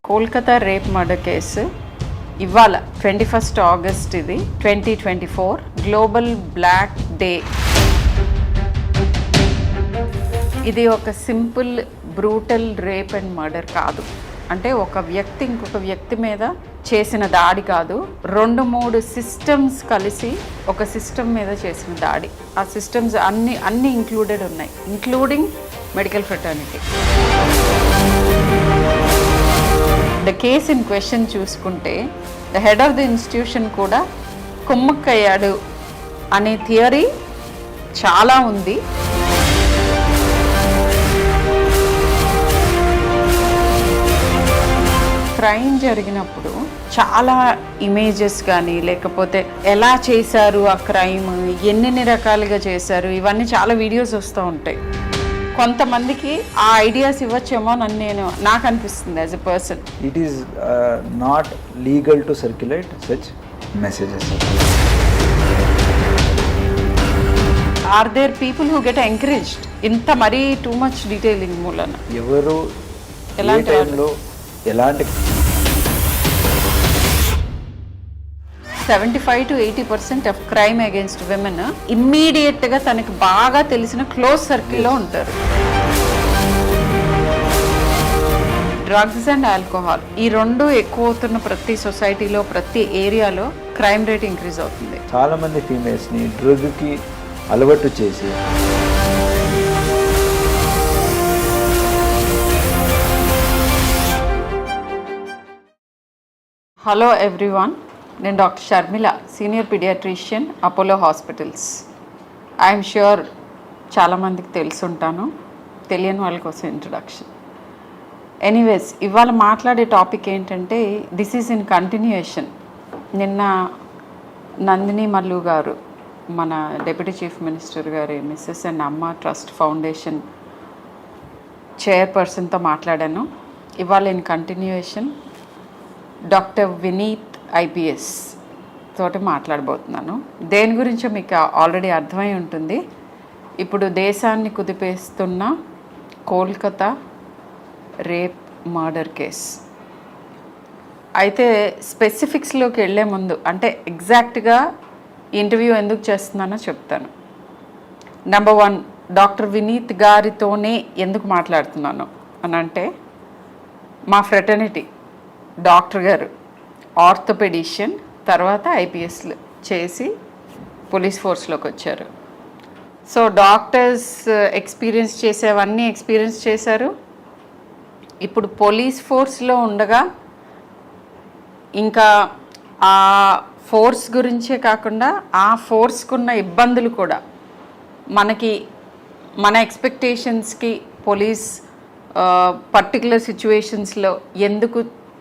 Kolkata rape murder case ఇవాళ 21 August ఇది 2024 global black day. ఇది ఒక simple brutal rape and murder కాదు. అంటే ఒక వ్యక్తి ఇంకొక వ్యక్తి మీద చేసిన దాడి కాదు, 2-3 సిస్టమ్స్ కలిసి ఒక సిస్టమ్ మీద చేసిన దాడి. ఆ సిస్టమ్స్ అన్ని ఇంక్లూడెడ్ ఉన్నాయి, including medical fraternity. The case in question చూసుకుంటే the head of the institution కూడా కుమ్మక్కయ్యాడు అనే థియరీ చాలా ఉంది. క్రైమ్ జరిగినప్పుడు చాలా ఇమేజెస్ కానీ లేకపోతే ఎలా చేశారు ఆ క్రైమ్, ఎన్ని రకాలుగా చేశారు, ఇవన్నీ చాలా వీడియోస్ వస్తూ ఉంటాయి. కొంతమందికి ఆ ఐడియాస్ ఇవ్వచ్చేమో నాకు అనిపిస్తుంది as a person. It is not legal to circulate such messages. Are there people who get encouraged ఇంత మరీ టూ మచ్ డీటెయిలింగ్ మూలన? ఎవరు ఎలాంటి టైంలో ఎలాంటి 75 to 80% of crime against women ఇమ్మీడియట్గా తనకి బాగా తెలిసిన క్లోజ్ సర్కిల్లో ఉంటారు. డ్రగ్స్ అండ్ ఆల్కహాల్ ఈ రెండు ఎక్కువ అవుతున్న ప్రతి సొసైటీలో ప్రతి ఏరియాలో క్రైమ్ రేట్ ఇంక్రీజ్ అవుతుంది. చాలా మంది ఫీమేల్స్ని డ్రగ్కి అలవాటు చేసి హలో ఎవ్రీవన్, నేను doctor Sharmila, senior pediatrician, Apollo hospitals. I'm sure చాలామందికి తెలుసుంటాను, తెలియని వాళ్ళ కోసం ఇంట్రడక్షన్. ఎనీవేస్, ఇవాళ మాట్లాడే టాపిక్ ఏంటంటే దిస్ ఈజ్ ఇన్ కంటిన్యూయేషన్. నిన్న నందిని మల్లు గారు, మన డిప్యూటీ చీఫ్ మినిస్టర్ గారి Mrs and Amma trust foundation చైర్పర్సన్తో మాట్లాడాను. ఇవాళ in continuation doctor Vineeth IPS తోటి మాట్లాడబోతున్నాను. దేని గురించో మీకు ఆల్రెడీ అర్థమై ఉంటుంది. ఇప్పుడు దేశాన్ని కుదిపేస్తున్న కోల్కతా రేప్ మర్డర్ కేస్. అయితే స్పెసిఫిక్స్లోకి వెళ్ళే ముందు, అంటే ఎగ్జాక్ట్గా ఇంటర్వ్యూ ఎందుకు చేస్తున్నానో చెప్తాను. నెంబర్ 1, డాక్టర్ వినీత్ గారితోనే ఎందుకు మాట్లాడుతున్నాను అని అంటే, మా ఫ్రెటర్నిటీ డాక్టర్ గారు ఆర్థోపెడిషియన్, తర్వాత ఐపీఎస్ చేసి పోలీస్ ఫోర్స్లోకి వచ్చారు. సో డాక్టర్స్ ఎక్స్పీరియన్స్ చేసేవన్నీ ఎక్స్పీరియన్స్ చేశారు. ఇప్పుడు పోలీస్ ఫోర్స్లో ఉండగా ఇంకా ఆ ఫోర్స్ గురించే కాకుండా ఆ ఫోర్స్కున్న ఇబ్బందులు కూడా మన ఎక్స్పెక్టేషన్స్కి పోలీస్ పర్టికులర్ సిచ్యువేషన్స్లో ఎందుకు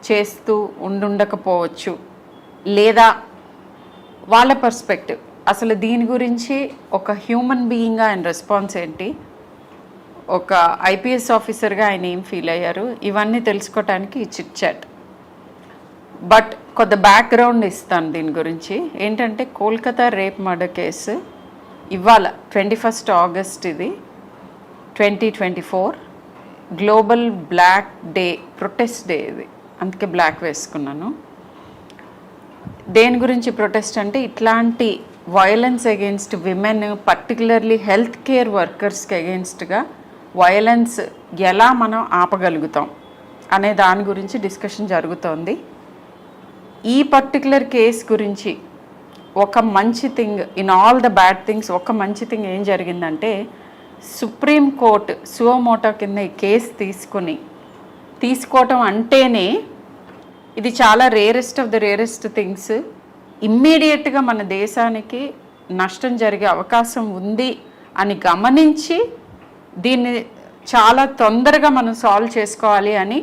చేస్తూ ఉండకపోవచ్చు, లేదా వాళ్ళ పర్స్పెక్టివ్ అసలు దీని గురించి ఒక హ్యూమన్ బీయింగ్గా ఆయన రెస్పాన్స్ ఏంటి, ఒక ఐపీఎస్ ఆఫీసర్గా ఆయన ఏం ఫీల్ అయ్యారు, ఇవన్నీ తెలుసుకోవటానికి ఈ చిట్ చాట్. బట్ కొంత బ్యాక్గ్రౌండ్ ఇస్తాను దీని గురించి. ఏంటంటే కోల్కతా రేప్ మర్డర్ కేసు ఇవాళ 21 ఆగస్ట్ ఇది 2024 global black day, protest day ఇది, అందుకే బ్లాక్ వేసుకున్నాను. దేని గురించి ప్రొటెస్ట్ అంటే ఇట్లాంటి violence against women, particularly health care వర్కర్స్కి అగెయిన్స్ట్గా వయలెన్స్ ఎలా మనం ఆపగలుగుతాం అనే దాని గురించి డిస్కషన్ జరుగుతోంది. ఈ పర్టికులర్ కేస్ గురించి ఒక మంచి thing in all the bad things, ఒక మంచి థింగ్ ఏం జరిగిందంటే, సుప్రీం కోర్టు సువోమోటో కింద ఈ కేసు తీసుకోవటం అంటేనే ఇది చాలా rarest of the rarest things. ఇమ్మీడియట్గా మన దేశానికి నష్టం జరిగే అవకాశం ఉంది అని గమనించి దీన్ని చాలా తొందరగా మనం సాల్వ్ చేసుకోవాలి అని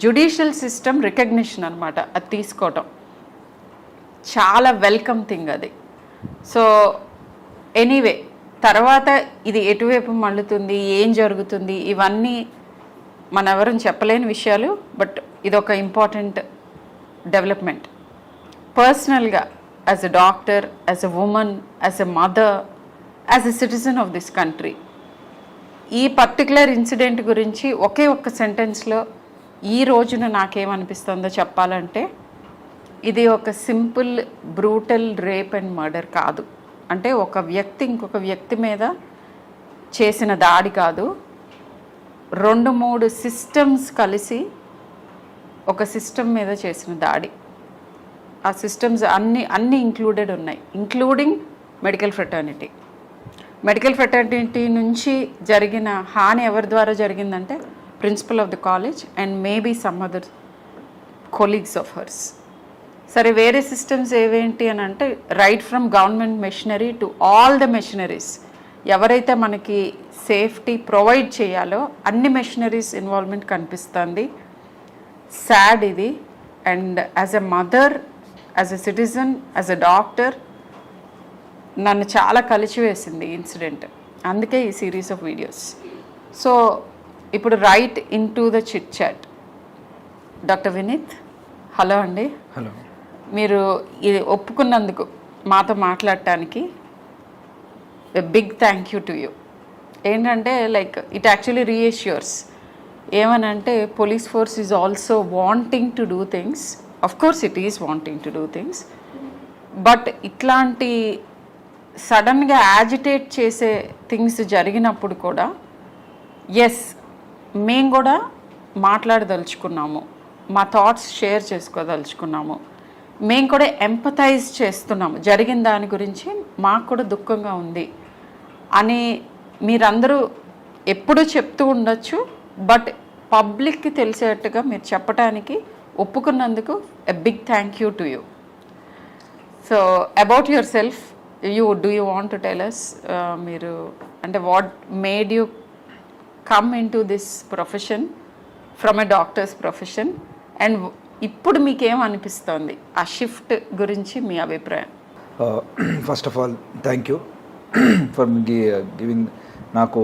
జ్యుడిషియల్ సిస్టమ్ రికగ్నిషన్ అనమాట. అది తీసుకోవటం చాలా వెల్కమ్ థింగ్ అది. సో ఎనీవే, తర్వాత ఇది ఎటువైపు మళ్ళుతుంది, ఏం జరుగుతుంది, ఇవన్నీ మన ఎవరూ చెప్పలేని విషయాలు. బట్ ఇదొక ఇంపార్టెంట్ డెవలప్మెంట్. పర్సనల్గా as a doctor, as a women, as a mother, as a citizen of this country, ఈ పర్టికులర్ ఇన్సిడెంట్ గురించి ఒకే ఒక్క సెంటెన్స్లో ఈ రోజున నాకేమనిపిస్తుందో చెప్పాలంటే ఇది ఒక simple brutal rape and murder కాదు. అంటే ఒక వ్యక్తి ఇంకొక వ్యక్తి మీద చేసిన దాడి కాదు, 2-3 సిస్టమ్స్ కలిసి ఒక సిస్టమ్ మీద చేసిన దాడి. ఆ సిస్టమ్స్ అన్నీ ఇంక్లూడెడ్ ఉన్నాయి, including medical fraternity. Medical fraternity నుంచి జరిగిన హాని ఎవరి ద్వారా జరిగిందంటే principal of the college and maybe some other colleagues of hers. సరే, వేరే సిస్టమ్స్ ఏవేంటి అని అంటే right from government machinery to all the machineries, ఎవరైతే మనకి సేఫ్టీ ప్రొవైడ్ చేయాలో అన్ని మెషినరీస్ ఇన్వాల్వ్మెంట్ కనిపిస్తుంది. సాడ్ ఇది. And as a mother, as a citizen, as a doctor నన్ను చాలా కలిచివేసింది ఈ ఇన్సిడెంట్. అందుకే ఈ సిరీస్ ఆఫ్ వీడియోస్. సో ఇప్పుడు right into the chit chat. Doctor Vineeth, hello అండి. హలో. మీరు ఇది ఒప్పుకున్నందుకు మాతో మాట్లాడటానికి big thank you to you. ఏంటంటే లైక్ ఇట్ యాక్చువల్లీ రీఎష్యూర్స్. ఏమనంటే police force is also wanting to do things. Of course it is wanting to do things, but ఇట్లాంటి సడన్గా యాజిటేట్ చేసే థింగ్స్ జరిగినప్పుడు కూడా ఎస్, మేము కూడా మాట్లాడదలుచుకున్నాము, మా థాట్స్ షేర్ చేసుకోదలుచుకున్నాము, మేము కూడా ఎంపథైజ్ చేస్తున్నాము, జరిగిన దాని గురించి మాకు కూడా దుఃఖంగా ఉంది అని మీరందరూ ఎప్పుడూ చెప్తూ ఉండొచ్చు. బట్ పబ్లిక్కి తెలిసేట్టుగా మీరు చెప్పడానికి ఒప్పుకున్నందుకు a big thank you to you. So about yourself, do you want to tell us, మీరు అంటే what made you come into this profession from a doctor's profession, and ఇప్పుడు మీకేమనిపిస్తుంది ఆ షిఫ్ట్ గురించి మీ అభిప్రాయం? First of all thank you for giving నాకు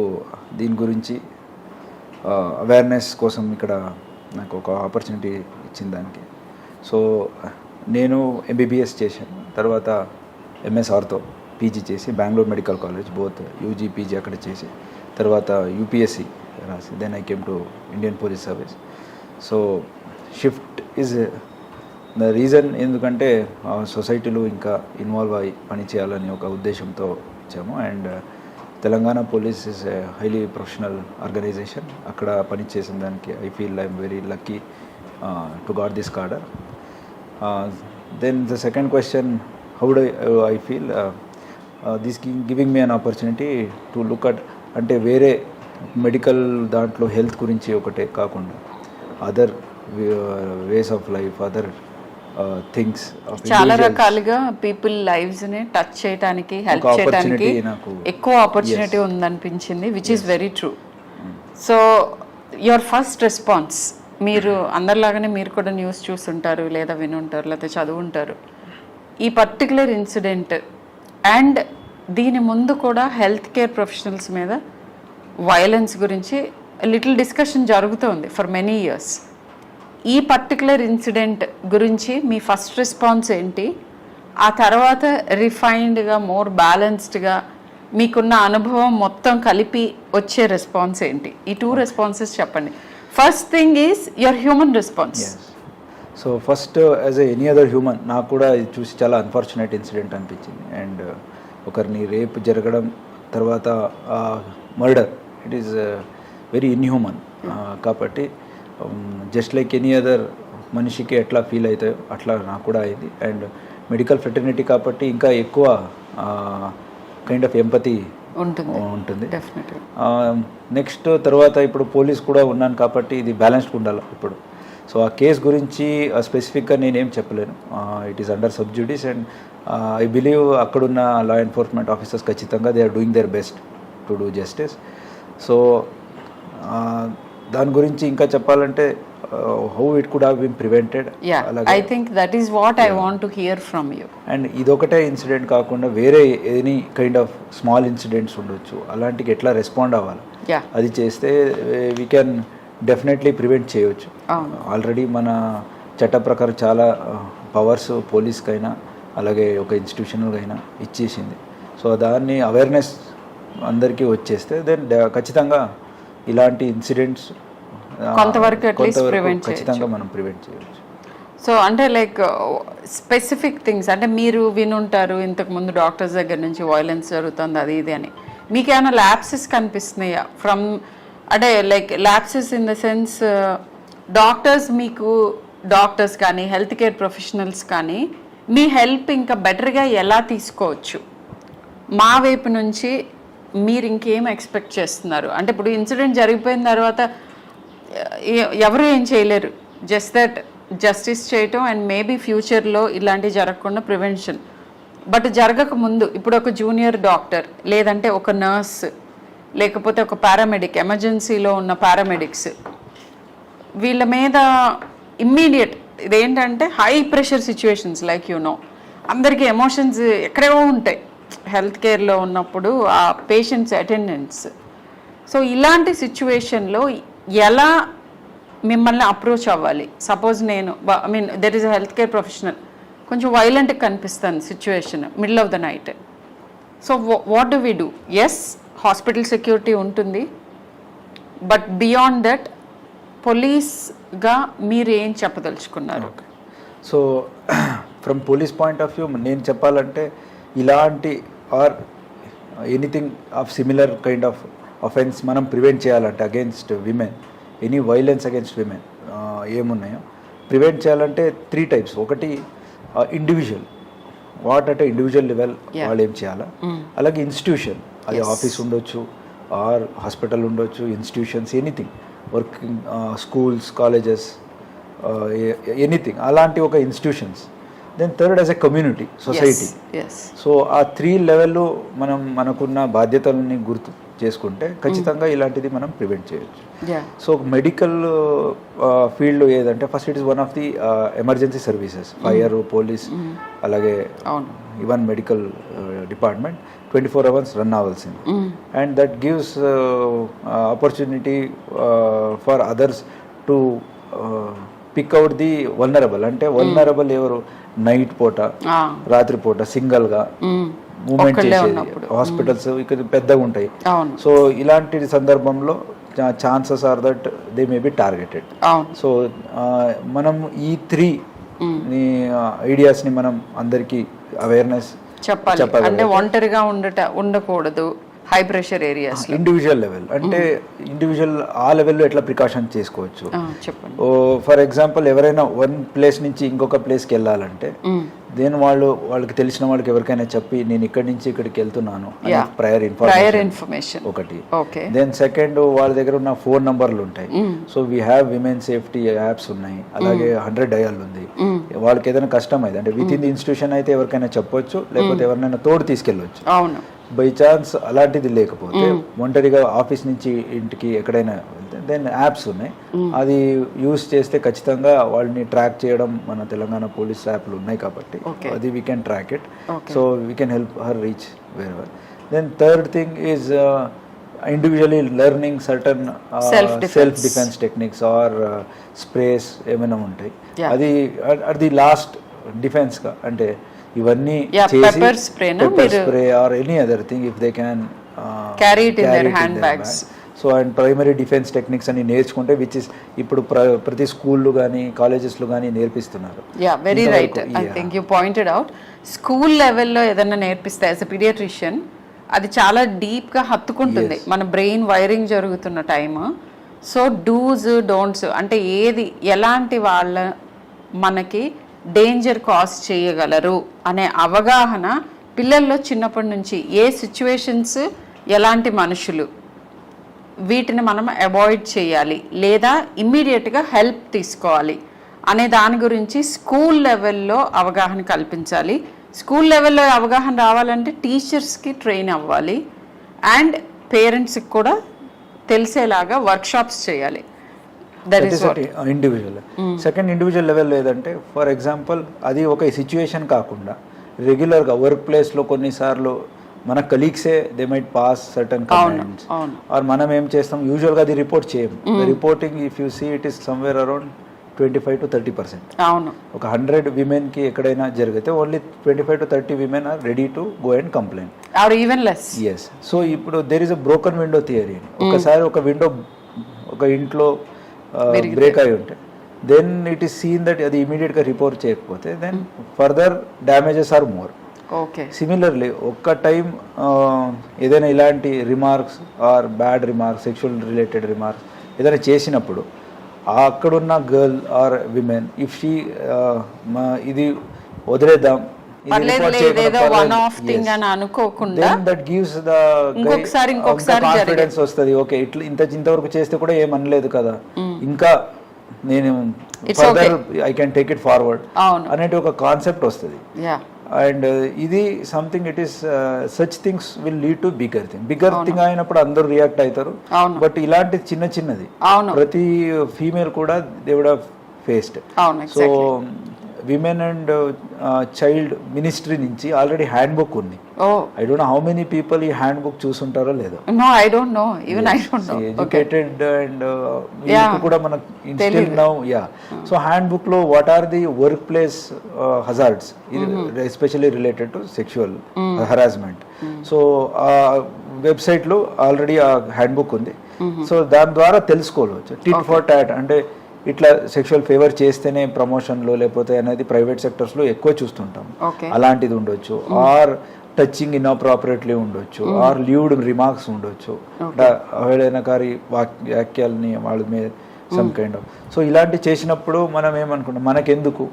దీని గురించి అవేర్నెస్ కోసం ఇక్కడ నాకు ఒక ఆపర్చునిటీ ఇచ్చిన దానికి. సో నేను ఎంబీబీఎస్ చేశాను, తర్వాత ఎంఎస్ ఆర్థో పీజీ చేసి Bengaluru medical college both UG PG అక్కడ చేసి తర్వాత యూపీఎస్సి రాసి then I came to Indian police service. So shift is the reason. ఎందుకంటే సొసైటీలో ఇంకా ఇన్వాల్వ్ అయ్యి పని చేయాలని ఒక ఉద్దేశంతో ఇచ్చాము. And Telangana police is a highly professional organisation. అక్కడ పని చేసిన దానికి I feel I'm very lucky to got this cadre. Then the second question, how do I feel this giving me an opportunity to look at, అంటే వేరే medical దాంట్లో health గురించి ఒకటే కాకుండా other ways of life, other things, చాలా రకాలుగా people lives ని touch చేయడానికి, హెల్ప్ చేయడానికి ఎక్కువ ఆపర్చునిటీ ఉందనిపించింది, which is very true. So your first response, మీరు అందరిలాగానే మీరు కూడా న్యూస్ చూస్తుంటారు, లేదా వినుంటారు, లేకపోతే చదువుంటారు. ఈ పర్టికులర్ ఇన్సిడెంట్ అండ్ దీని ముందు కూడా హెల్త్ కేర్ ప్రొఫెషనల్స్ మీద వైలెన్స్ గురించి లిటిల్ డిస్కషన్ జరుగుతోంది ఫర్ మెనీ ఇయర్స్. ఈ పర్టికులర్ ఇన్సిడెంట్ గురించి మీ ఫస్ట్ రెస్పాన్స్ ఏంటి? ఆ తర్వాత రిఫైన్డ్గా, మోర్ బ్యాలెన్స్డ్గా మీకున్న అనుభవం మొత్తం కలిపి వచ్చే రెస్పాన్స్ ఏంటి? ఈ 2 రెస్పాన్సెస్ చెప్పండి. First thing is your human response. So first, as any other human, నాకు కూడా ఇది చూసి చాలా అన్ఫార్చునేట్ ఇన్సిడెంట్ అనిపించింది. అండ్ ఒకరిని రేప్ జరగడం, తర్వాత murder, it is very inhuman. కాబట్టి జస్ట్ లైక్ ఎనీ అదర్ మనిషికి ఎట్లా ఫీల్ అవుతాయో అట్లా నాకు కూడా అయింది. అండ్ మెడికల్ ఫ్రెటర్నిటీ కాబట్టి ఇంకా ఎక్కువ కైండ్ ఆఫ్ ఎంపతి ఉంటుంది. నెక్స్ట్ తర్వాత ఇప్పుడు పోలీస్ కూడా ఉన్నాను కాబట్టి ఇది బ్యాలెన్స్డ్ ఉండాలి ఇప్పుడు. సో ఆ కేస్ గురించి స్పెసిఫిక్గా నేనేం చెప్పలేను. It is under sub judice and I believe అక్కడున్న లా ఎన్ఫోర్స్మెంట్ ఆఫీసర్స్ ఖచ్చితంగా they are doing their best to do justice. So దాని గురించి ఇంకా చెప్పాలంటే how it could have been prevented. I think that is what I want to hear from you. And ఇదొకటే incident కాకుండా వేరే any kind of small incidents ఉండొచ్చు, అలాంటికి ఎట్లా రెస్పాండ్ అవ్వాలి, అది చేస్తే వీ కెన్ డెఫినెట్లీ ప్రివెంట్ చేయవచ్చు. ఆల్రెడీ మన చట్ట ప్రకారం చాలా పవర్స్ పోలీస్కైనా అలాగే ఒక ఇన్స్టిట్యూషనల్గా అయినా ఇచ్చేసింది. సో దాన్ని అవేర్నెస్ అందరికీ వచ్చేస్తే దెన్ ఖచ్చితంగా ఇలాంటి ఇన్సిడెంట్స్ కొంతవరకు అట్లీస్ట్ ప్రివెంట్ ఖచ్చితంగా మనం ప్రివెంట్ చేయవచ్చు. సో అంటే లైక్ స్పెసిఫిక్ థింగ్స్ అంటే మీరు వినుంటారు ఇంతకుముందు డాక్టర్స్ దగ్గర నుంచి వైలెన్స్ జరుగుతుంది అది ఇది అని, మీకు ఏమైనా ల్యాప్సెస్ కనిపిస్తున్నాయా ఫ్రమ్ అంటే like lapses in the sense doctors కానీ హెల్త్ కేర్ ప్రొఫెషనల్స్ కానీ మీ హెల్ప్ ఇంకా బెటర్గా ఎలా తీసుకోవచ్చు మా వైపు నుంచి మీరు ఇంకేం ఎక్స్పెక్ట్ చేస్తున్నారు? అంటే ఇప్పుడు ఇన్సిడెంట్ జరిగిపోయిన తర్వాత ఎవరు ఏం చేయలేరు, జస్ట్ దట్ జస్టిస్ చేయటం అండ్ మేబీ ఫ్యూచర్లో ఇలాంటివి జరగకుండా ప్రివెన్షన్. బట్ జరగక ముందు ఇప్పుడు ఒక జూనియర్ డాక్టర్ లేదంటే ఒక నర్స్ లేకపోతే ఒక పారామెడిక్, ఎమర్జెన్సీలో ఉన్న పారామెడిక్స్, వీళ్ళ మీద ఇమ్మీడియట్ ఇదేంటంటే హై ప్రెషర్ సిచ్యువేషన్స్ లైక్ అందరికీ ఎమోషన్స్ ఎక్కడేవో ఉంటాయి హెల్త్ కేర్లో ఉన్నప్పుడు ఆ పేషెంట్స్ అటెండెన్స్. సో ఇలాంటి సిచ్యువేషన్లో ఎలా మిమ్మల్ని అప్రోచ్ అవ్వాలి? సపోజ్ నేను there is a health care professional, కొంచెం వైలెంట్గా కనిపిస్తుంది situation middle of the night. So what do we do? Yes, hospital security ఉంటుంది, బట్ బియాండ్ దట్ పోలీస్గా మీరు ఏం చెప్పదలుచుకున్నారు? So from police point of view నేను చెప్పాలంటే ఇలాంటి or anything of similar kind of offence మనం ప్రివెంట్ చేయాలంటే against women, any violence against women ఏమున్నాయో ప్రివెంట్ చేయాలంటే 3 types. ఒకటి ఇండివిజువల్, వాట్ అంటే ఇండివిజువల్ లెవెల్ వాళ్ళు ఏం చేయాలా, అలాగే ఇన్స్టిట్యూషన్, అది ఆఫీస్ ఉండొచ్చు ఆర్ హాస్పిటల్ ఉండొచ్చు, institutions anything, working schools, colleges, anything అలాంటి ఒక institutions. Then third as a community, society. So ఆ 3 లెవెల్లో మనం మనకున్న బాధ్యతలని గుర్తు చేసుకుంటే ఖచ్చితంగా ఇలాంటిది మనం ప్రివెంట్ చేయొచ్చు. సో మెడికల్ ఫీల్డ్ ఏదంటే first it is one of the emergency services, fire, police, అలాగే even medical department 24 hours run అవ్వాల్సింది. And that gives opportunity for others to pick out the vulnerable. అంటే వల్నరబుల్ ఎవరు? Night పూట, రాత్రిపూట సింగల్గా moment చేసేది, hospitals ఇక్కడ పెద్దగా ఉంటాయి. సో ఇలాంటి సందర్భంలో chances are that they may be targeted. So మనం ఈ 3 ఐడియాస్ని మనం అందరికీ అవేర్నెస్ చెప్పాలి. అంటే ఒంటరిగా ఉండకూడదు high pressure areas. Individual level అంటే ఇండివిజువల్ ఆ లెవెల్లో ఎట్లా ప్రికాషన్ చేసుకోవచ్చు. చెప్పండి. ఫర్ ఎగ్జాంపుల్ ఎవరైనా వన్ ప్లేస్ నుంచి ఇంకొక ప్లేస్కి వెళ్ళాలంటే దెన్ వాళ్ళకి తెలిసిన వాళ్ళకి ఎవరికైనా చెప్పి నేను ఇక్కడి నుంచి ఇక్కడికి వెళ్తున్నాను ప్రయర్ ఇన్ఫర్మేషన్ ఒకటి. దెన్ సెకండ్ వాళ్ళ దగ్గర ఉన్న ఫోన్ నంబర్లు ఉంటాయి. So we have women safety apps ఉన్నాయి, అలాగే 100 డయల్ ఉంది. వాళ్ళకి ఏదైనా కష్టం అయితే అంటే విత్ ఇన్ ది ఇన్స్టిట్యూషన్ అయితే ఎవరికైనా చెప్పొచ్చు, లేకపోతే ఎవరినైనా తోడు తీసుకెళ్ళవచ్చు. బై ఛాన్స్ అలాంటిది లేకపోతే ఒంటరిగా ఆఫీస్ నుంచి ఇంటికి ఎక్కడైనా వెళ్తే దెన్ యాప్స్ ఉన్నాయి, అది యూస్ చేస్తే ఖచ్చితంగా వాళ్ళని ట్రాక్ చేయడం మన తెలంగాణ పోలీస్ యాప్లు ఉన్నాయి కాబట్టి అది we can track it. So we can help her reach wherever. Then third thing is individually learning certain self defence techniques or sprays ఏమైనా ఉంటాయి, అది అది లాస్ట్ డిఫెన్స్గా. అంటే ఇవన్నీ pepper spray or any other thing if they can carry it in their hand bags. So and primary defence techniques అని నేర్చుకుంటే which is ఇప్పుడు ప్రతి స్కూళ్ళు కానీ కాలేజెస్లో కానీ నేర్పిస్తున్నారు. Very right. I think you pointed out. School లెవెల్లో ఏదైనా నేర్పిస్తే యాజ్ ఎ పీడియాట్రిషియన్ అది చాలా డీప్గా హత్తుకుంటుంది మన బ్రెయిన్ వైరింగ్ జరుగుతున్న టైమ్. సో డూస్ డోంట్స్ అంటే ఏది ఎలాంటి వాళ్ళ మనకి డేంజర్ కాజ్ చేయగలరు అనే అవగాహన పిల్లల్లో చిన్నప్పటి నుంచి, ఏ సిచ్యువేషన్స్, ఎలాంటి మనుషులు, వీటిని మనం అవాయిడ్ చేయాలి లేదా ఇమ్మీడియట్గా హెల్ప్ తీసుకోవాలి అనే దాని గురించి స్కూల్ లెవెల్లో అవగాహన కల్పించాలి. స్కూల్ లెవెల్లో అవగాహన రావాలంటే టీచర్స్కి ట్రైన్ అవ్వాలి అండ్ పేరెంట్స్కి కూడా తెలిసేలాగా వర్క్షాప్స్ చేయాలి. ఇండివిజువల్. సెకండ్ ఇండివిజువల్ లెవెల్ లేదంటే ఫర్ ఎగ్జాంపుల్ అది ఒక సిచ్యువేషన్ కాకుండా రెగ్యులర్గా వర్క్ ప్లేస్లో కొన్నిసార్లు మన కలీగ్సే they might pass certain comments or మనం ఏం చేస్తాం యూజువల్గా అది రిపోర్ట్ చేయము. Reporting if you see it is somewhere around 25 to 30%. ఒక 100 విమెన్కి ఎక్కడైనా జరిగితే only 25 to 30 women are ready to go and complaint or even less. Yes. So ఇప్పుడు there is a broken window theory. ఒకసారి ఒక విండో ఒక ఇంట్లో బ్రేక్ అయి ఉంటే then it is seen that అది ఇమీడియట్గా రిపోర్ట్ చేయకపోతే then further damages are more. Okay. Similarly ఒక్క టైం ఏదైనా ఇలాంటి remarks or bad remarks, sexual related remarks ఏదైనా చేసినప్పుడు అక్కడున్న girl or women if she ఇది వదిలేద్దాం, కాన్ఫిడెన్స్ వస్తుంది. ఓకే, ఇట్లా ఇంతవరకు చేస్తే కూడా ఏమనలేదు కదా, ఇంకా నేను further I can take it forward అనేది ఒక కాన్సెప్ట్ వస్తుంది. అండ్ ఇది something it is such things will lead to bigger thing అయినప్పుడు అందరూ రియాక్ట్ అవుతారు. బట్ ఇలాంటి చిన్నది ప్రతి ఫీమేల్ కూడా they would have faced. So women and child ministry నుంచి ఆల్రెడీ హ్యాండ్ బుక్ ఉంది. I don't know how many people ఈ హ్యాండ్ బుక్ చూసుంటారో లేదో. ఎడ్యుకేటెడ్ అండ్ కూడా మనకు still now so handbook లో what are the workplace hazards especially related to sexual harassment. So ఆ website లో already ఆ హ్యాండ్ బుక్ ఉంది. సో దాని ద్వారా తెలుసుకోవచ్చు. టిట్ ఫర్ టాట్ అంటే ఇట్లా సెక్షువల్ ఫేవర్ చేస్తేనే ప్రమోషన్లో లేకపోతే అనేది ప్రైవేట్ సెక్టర్స్లో ఎక్కువ చూస్తుంటాం. అలాంటిది ఉండొచ్చు, ఆర్ టచింగ్ ఇన్అప్రాపరేట్లీ ఉండొచ్చు, ఆర్ లీవ్డ్ రిమార్క్స్ ఉండొచ్చు, అవహేళనకారి వాక్యాలని వాళ్ళ మీద సమ్ కైండ్ ఆఫ్. సో ఇలాంటి చేసినప్పుడు మనం ఏమనుకుంటాం, మనకెందుకు,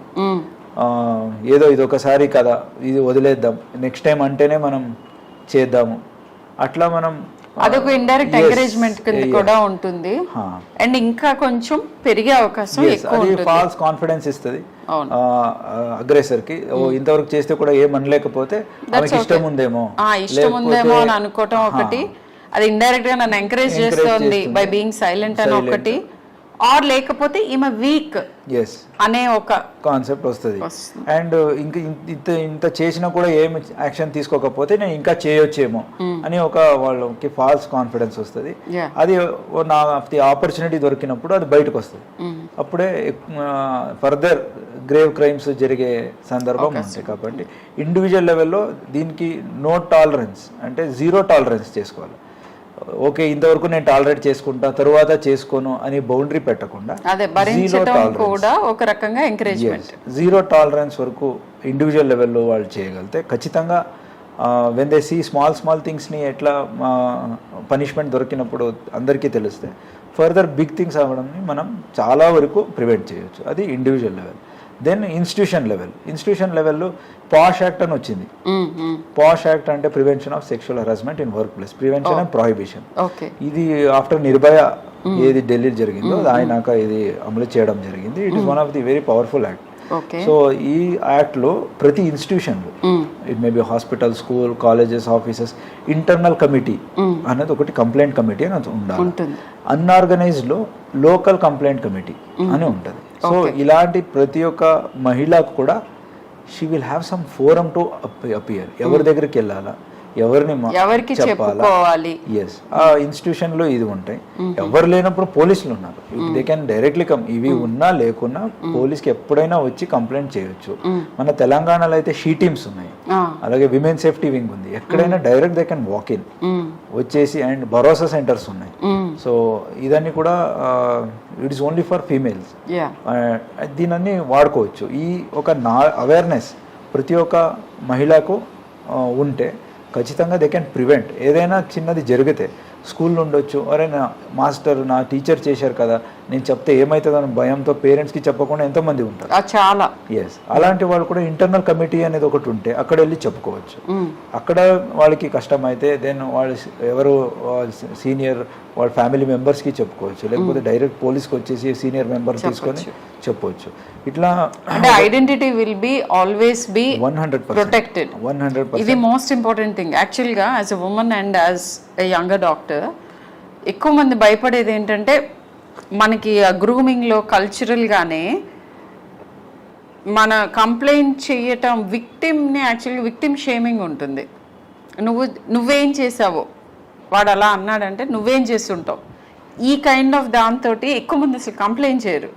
ఏదో ఇది ఒకసారి కదా, ఇది వదిలేద్దాం, నెక్స్ట్ టైం అంటేనే మనం చేద్దాము, అట్లా మనం అదొక ఇండైరెక్ట్ ఎంకరేజ్మెంట్ కింద కూడా ఉంటుంది. అండ్ ఇంకా కొంచెం పెరిగే అవకాశం ఎక్కువ ఉంటుంది. ఫాల్స్ కాన్ఫిడెన్స్ ఇస్తుంది అగ్రెసర్ కి. ఇంతవరకు చేస్తే కూడా ఏమనలేకపోతే ఇష్టం ఉందేమో అని అనుకోవటం ఒకటి, అది ఇండైరెక్ట్ గా నన్ను ఎంకరేజ్ చేస్తుంది బై బీయింగ్ సైలెంట్ అని ఒకటి, ఆర్ లేకపోతే ఈమె వీక్ అనే ఒక కాన్సెప్ట్ వస్తుంది. అండ్ ఇంకా ఇంత చేసినా కూడా ఏమి యాక్షన్ తీసుకోకపోతే నేను ఇంకా చేయొచ్చేమో అని ఒక వాళ్ళకి ఫాల్స్ కాన్ఫిడెన్స్ వస్తుంది. అది నా ఆపర్చునిటీ దొరికినప్పుడు అది బయటకు వస్తుంది. అప్పుడే ఫర్దర్ గ్రేవ్ క్రైమ్స్ జరిగే సందర్భం ఉంటుంది. కాబట్టి ఇండివిజువల్ లెవెల్లో దీనికి నో టాలరెన్స్ అంటే జీరో టాలరెన్స్ చేసుకోవాలి. ఓకే, ఇంతవరకు నేను టాలరేట్ చేసుకుంటా, తరువాత చేసుకోను అని బౌండరీ పెట్టకుండా జీరో టాలరెన్స్ వరకు ఇండివిజువల్ లెవెల్లో వాళ్ళు చేయగలిగితే ఖచ్చితంగా వెన్ దే సీ స్మాల్ థింగ్స్ని ఎట్లా పనిష్మెంట్ దొరికినప్పుడు అందరికీ తెలిస్తే ఫర్దర్ బిగ్ థింగ్స్ అవ్వడంని మనం చాలా వరకు ప్రివెంట్ చేయొచ్చు. అది ఇండివిజువల్ లెవెల్. దెన్ ఇన్స్టిట్యూషన్ లెవెల్లో పాష్ యాక్ట్ అని వచ్చింది. పాష్ యాక్ట్ అంటే prevention of sexual harassment in work place, prevention and prohibition. ఇది ఆఫ్టర్ నిర్భయ ఏది ఢిల్లీలో జరిగిందో ఆయనాక ఇది అమలు చేయడం జరిగింది. It is one of the very powerful act. So ఈ యాక్ట్ లో ప్రతి ఇన్స్టిట్యూషన్ లో it may B hospital, school, colleges, offices internal committee అనేది ఒకటి కంప్లైంట్ కమిటీ అని ఉండాలి. అన్ఆర్గనైజ్డ్ లో లోకల్ కంప్లైంట్ కమిటీ అని ఉంటుంది. సో ఇలాంటి ప్రతి ఒక్క మహిళకు కూడా she will have some forum to appear. ఎవరి దగ్గరికి వెళ్ళాలా, ఎవరికి చెప్పాలి. ఎస్, ఆ ఇన్స్టిట్యూషన్ లో ఇది ఉంటాయి. ఎవరు లేనప్పుడు పోలీసులు ఉన్నారు, దే కెన్ డైరెక్ట్లీ కమ్. ఇవి ఉన్నా లేకున్నా పోలీస్కి ఎప్పుడైనా వచ్చి కంప్లైంట్ చేయొచ్చు. మన తెలంగాణలో అయితే షీ టీమ్స్ ఉన్నాయి, అలాగే విమెన్ సేఫ్టీ వింగ్ ఉంది. ఎక్కడైనా direct they can walk in వచ్చేసి. అండ్ భరోసా సెంటర్స్ ఉన్నాయి. సో ఇదన్నీ కూడా it is only for females. దీనన్నీ వాడుకోవచ్చు. ఈ ఒక అవేర్నెస్ ప్రతి ఒక్క మహిళకు ఉంటే ఖచ్చితంగా దే కెన్ ప్రివెంట్. ఏదైనా చిన్నది జరిగితే స్కూల్లో ఉండొచ్చు, అరే నా మాస్టర్, నా టీచర్ చేశారు కదా, నేను చెప్తే ఏమవుతుందని భయంతో పేరెంట్స్కి చెప్పకుండా ఎంతోమంది ఉంటారు చాలా. ఎస్, అలాంటి వాళ్ళు కూడా ఇంటర్నల్ కమిటీ అనేది ఒకటి ఉంటే అక్కడ వెళ్ళి చెప్పుకోవచ్చు. అక్కడ వాళ్ళకి కష్టమైతే దెన్ వాళ్ళు ఎవరు సీనియర్ వాళ్ళ ఫ్యామిలీ మెంబర్స్కి చెప్పుకోవచ్చు, లేకపోతే డైరెక్ట్ పోలీస్కి వచ్చేసి సీనియర్ మెంబర్ తీసుకొని చెప్పవచ్చు. ఇట్లా అంటే identity will be always be 100% protected. 100%. ఇది మోస్ట్ ఇంపార్టెంట్ థింగ్ యాక్చువల్గా. As a women and as a younger doctor, ఎక్కువ మంది భయపడేది ఏంటంటే మనకి ఆ గ్రూమింగ్లో కల్చరల్గానే మన కంప్లైంట్ చేయటం విక్టిమ్ని, యాక్చువల్గా విక్టిమ్ షేమింగ్ ఉంటుంది. నువ్వేం చేసావో, వాడు అలా అన్నాడంటే నువ్వేం చేస్తుంటావు, ఈ కైండ్ ఆఫ్ దాంతో ఎక్కువ మంది అసలు కంప్లైంట్ చేయరు.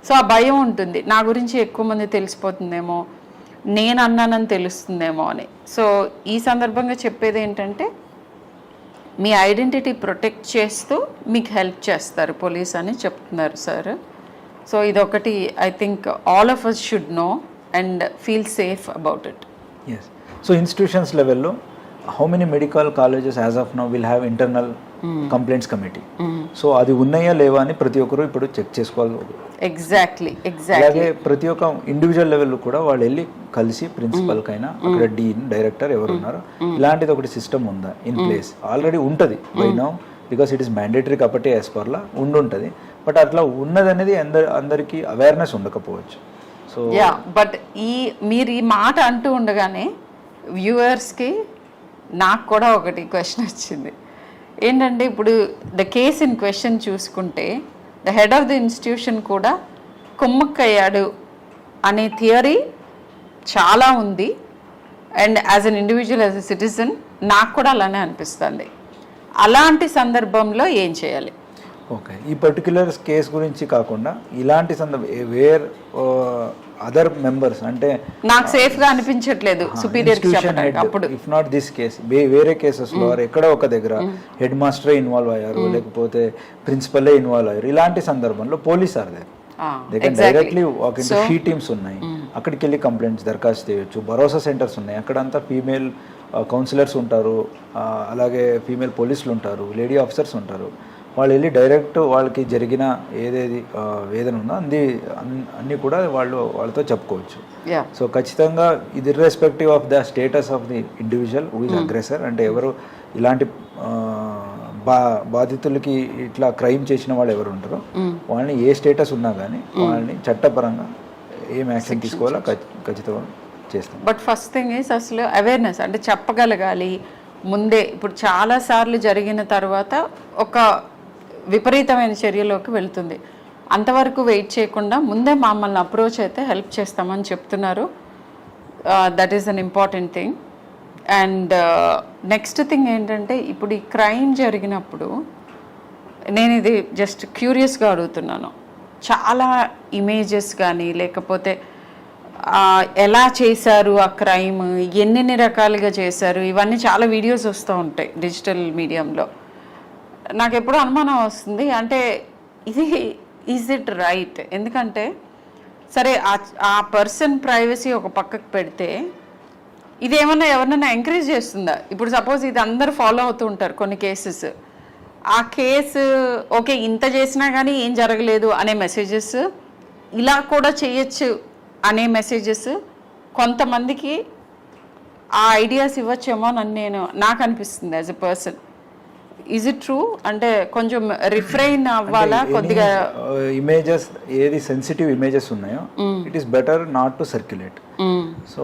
సో ఆ భయం ఉంటుంది, నా గురించి ఎక్కువ మంది తెలిసిపోతుందేమో, నేను అన్నానని తెలుస్తుందేమో అని. సో ఈ సందర్భంగా చెప్పేది ఏంటంటే మీ ఐడెంటిటీ ప్రొటెక్ట్ చేస్తూ మీకు హెల్ప్ చేస్తారు పోలీస్ అని చెప్తున్నారు సార్. సో ఇదొకటి I think all of us should know and feel safe about it. Yes. So institutions లెవెల్లో how many medical colleges as of now will have internal complaints committee? So అది ఉన్నాయా లేవా అని ప్రతి ఒక్కరు ఇప్పుడు చెక్ చేసుకోవాలి. ఎగ్జాక్ట్లీ. అలాగే ప్రతి ఒక్క ఇండివిజువల్ లెవెల్ కూడా వాళ్ళు వెళ్ళి కలిసి ప్రిన్సిపల్ కైనా అక్కడ డీన్ డైరెక్టర్ ఎవరు ఉన్నారో ఇలాంటిది ఒకటి సిస్టమ్ ఉందా ఇన్ ప్లేస్? ఆల్రెడీ ఉంటుంది by now because it is mandatory కాబట్టి యాజ్ పర్లా ఉండుంటుంది. బట్ అట్లా ఉన్నది అనేది అందరికీ అవేర్నెస్ ఉండకపోవచ్చు. సో బట్ మీరు ఈ మాట అంటూ ఉండగానే వ్యూవర్స్కి నాకు కూడా ఒకటి క్వశ్చన్ వచ్చింది. ఏంటంటే ఇప్పుడు ద కేస్ ఇన్ క్వశ్చన్ చూసుకుంటే the head of the institution కూడా కుమ్మక్కయ్యాడు అనే థియరీ చాలా ఉంది. And as an individual, as a citizen నాకు కూడా అలానే అనిపిస్తుంది. అలాంటి సందర్భంలో ఏం చేయాలి? ఓకే, ఈ పర్టిక్యులర్ కేస్ గురించి కాకుండా ఇలాంటి వేర్ అదర్ మెంబర్స్ అంటే నాకు సేఫ్ గా అనిపించట్లేదు సుపీరియర్ అప్పుడు ఇఫ్ నాట్ దిస్ కేస్ వేరే కేసెస్ లో ఎక్కడ ఒక దగ్గర హెడ్ మాస్టరే ఇన్వాల్వ్ అయ్యారు లేకపోతే ప్రిన్సిపలే ఇన్వాల్వ్ అయ్యారు, ఇలాంటి సందర్భంలో police are there directly walk in she teams ఉన్నాయి, అక్కడికి వెళ్ళి కంప్లైంట్స్ దరఖాస్తు చేయొచ్చు. భరోసా సెంటర్స్ ఉన్నాయి, అక్కడంతా ఫీమేల్ కౌన్సిలర్స్ ఉంటారు, అలాగే ఫీమేల్ పోలీసులు ఉంటారు, లేడీ ఆఫీసర్స్ ఉంటారు. వాళ్ళు వెళ్ళి డైరెక్ట్ వాళ్ళకి జరిగిన ఏదేది వేదన ఉందో అన్నీ కూడా వాళ్ళతో చెప్పుకోవచ్చు. సో ఖచ్చితంగా ఇది irrespective of the status of the individual who is aggressor, అంటే ఎవరు ఇలాంటి బాధితులకి ఇట్లా క్రైమ్ చేసిన వాళ్ళు ఎవరు ఉంటారో వాళ్ళని ఏ స్టేటస్ ఉన్నా కానీ వాళ్ళని చట్టపరంగా ఏం యాక్షన్ తీసుకోవాలో ఖచ్చితంగా చేస్తాం. బట్ ఫస్ట్ థింగ్ ఈజ్ అసలు అవేర్నెస్ అంటే చెప్పగలగాలి ముందే. ఇప్పుడు చాలాసార్లు జరిగిన తర్వాత ఒక విపరీతమైన చర్యలోకి వెళ్తుంది. అంతవరకు వెయిట్ చేయకుండా ముందే మమ్మల్ని అప్రోచ్ అయితే హెల్ప్ చేస్తామని చెప్తున్నారు. That is an important thing. And next thing ఏంటంటే ఇప్పుడు ఈ క్రైమ్ జరిగినప్పుడు నేను ఇది జస్ట్ క్యూరియస్గా అడుగుతున్నాను, చాలా ఇమేజెస్ కానీ లేకపోతే ఎలా చేశారు ఆ క్రైమ్, ఎన్ని రకాలుగా చేశారు, ఇవన్నీ చాలా వీడియోస్ వస్తూ ఉంటాయి డిజిటల్ మీడియంలో. నాకు ఎప్పుడూ అనుమానం వస్తుంది, అంటే ఇది ఈజ్ ఇట్ రైట్? ఎందుకంటే సరే ఆ పర్సన్ ప్రైవసీ ఒక పక్కకు పెడితే ఇది ఏమన్నా ఎవరినైనా ఎంకరేజ్ చేస్తుందా? ఇప్పుడు సపోజ్ ఇది అందరూ ఫాలో అవుతూ ఉంటారు కొన్ని కేసెస్, ఆ కేసు ఓకే ఇంత చేసినా కానీ ఏం జరగలేదు అనే మెసేజెస్, ఇలా కూడా చేయొచ్చు అనే మెసేజెస్ కొంతమందికి ఆ ఐడియాస్ ఇవ్వచ్చేమో అని నాకు అనిపిస్తుంది as a person. Is it true? అంటే కొంచెం రిఫ్రైన్ అవ్వాలా కొద్దిగా? ఇమేజెస్ ఏది సెన్సిటివ్ ఇమేజెస్ ఉన్నాయో it is better not to circulate. So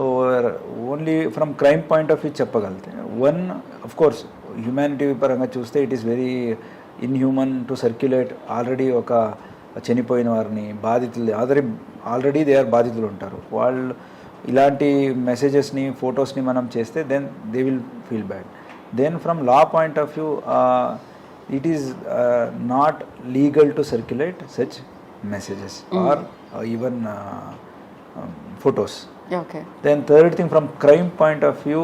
only from crime point of view చెప్పగలిగితే వన్ ఆఫ్ కోర్స్ హ్యూమానిటీ పరంగా చూస్తే it is very inhuman to circulate. Already ఒక చనిపోయిన వారిని బాధితులు ఆల్రెడీ దే ఆర్ బాధితులు ఉంటారు, వాళ్ళు ఇలాంటి మెసేజెస్ని ఫొటోస్ని మనం చేస్తే then they will feel bad. Then from law point of view, it is not legal to circulate such messages or even photos. Okay. Then third thing, from crime point of view,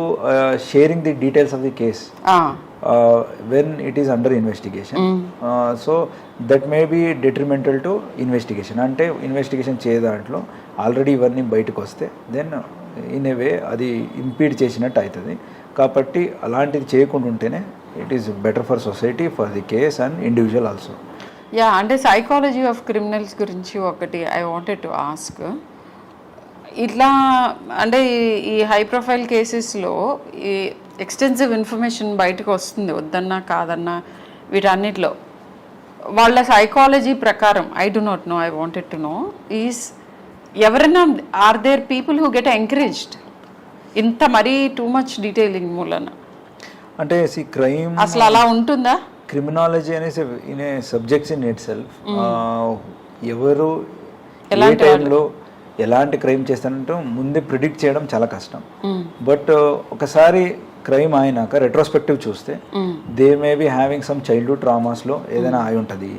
sharing the details of the case when it is under investigation. So that may be detrimental to investigation. Ante investigation cheye dantlo already ivanni bayitiki vaste then in a way అది ఇంపీడ్ చేసినట్టు అవుతుంది. కాబట్టి అలాంటిది చేయకుండా ఉంటేనే it is better for society, for the case and individual also. Yeah, అంటే psychology of criminals గురించి ఒకటి ఐ వాంటెడ్ టు ఆస్క్. ఇట్లా అంటే ఈ హై ప్రొఫైల్ కేసెస్లో ఈ ఎక్స్టెన్సివ్ ఇన్ఫర్మేషన్ బయటకు వస్తుంది, వద్దన్నా కాదన్నా వీటన్నిటిలో. వాళ్ళ సైకాలజీ ప్రకారం I do not know, I wanted to know is ఎవరైనా are there people who get encouraged ఇంత మరీ టూ మచ్ డీటెయిలింగ్ మూలన? అంటే క్రైమ్ అసలు అలా ఉంటుందా? క్రిమినాలజీ అనేసి in a subjects in it self ఎవరు ఏ టైంలో ఎలాంటి క్రైమ్ చేస్తానంటే ముందే ప్రిడిక్ట్ చేయడం చాలా కష్టం. బట్ ఒకసారి క్రైమ్ అయినాక రెట్రోస్పెక్టివ్ చూస్తే they may be having some childhood ట్రామాస్లో ఏదైనా అయి ఉంటుంది,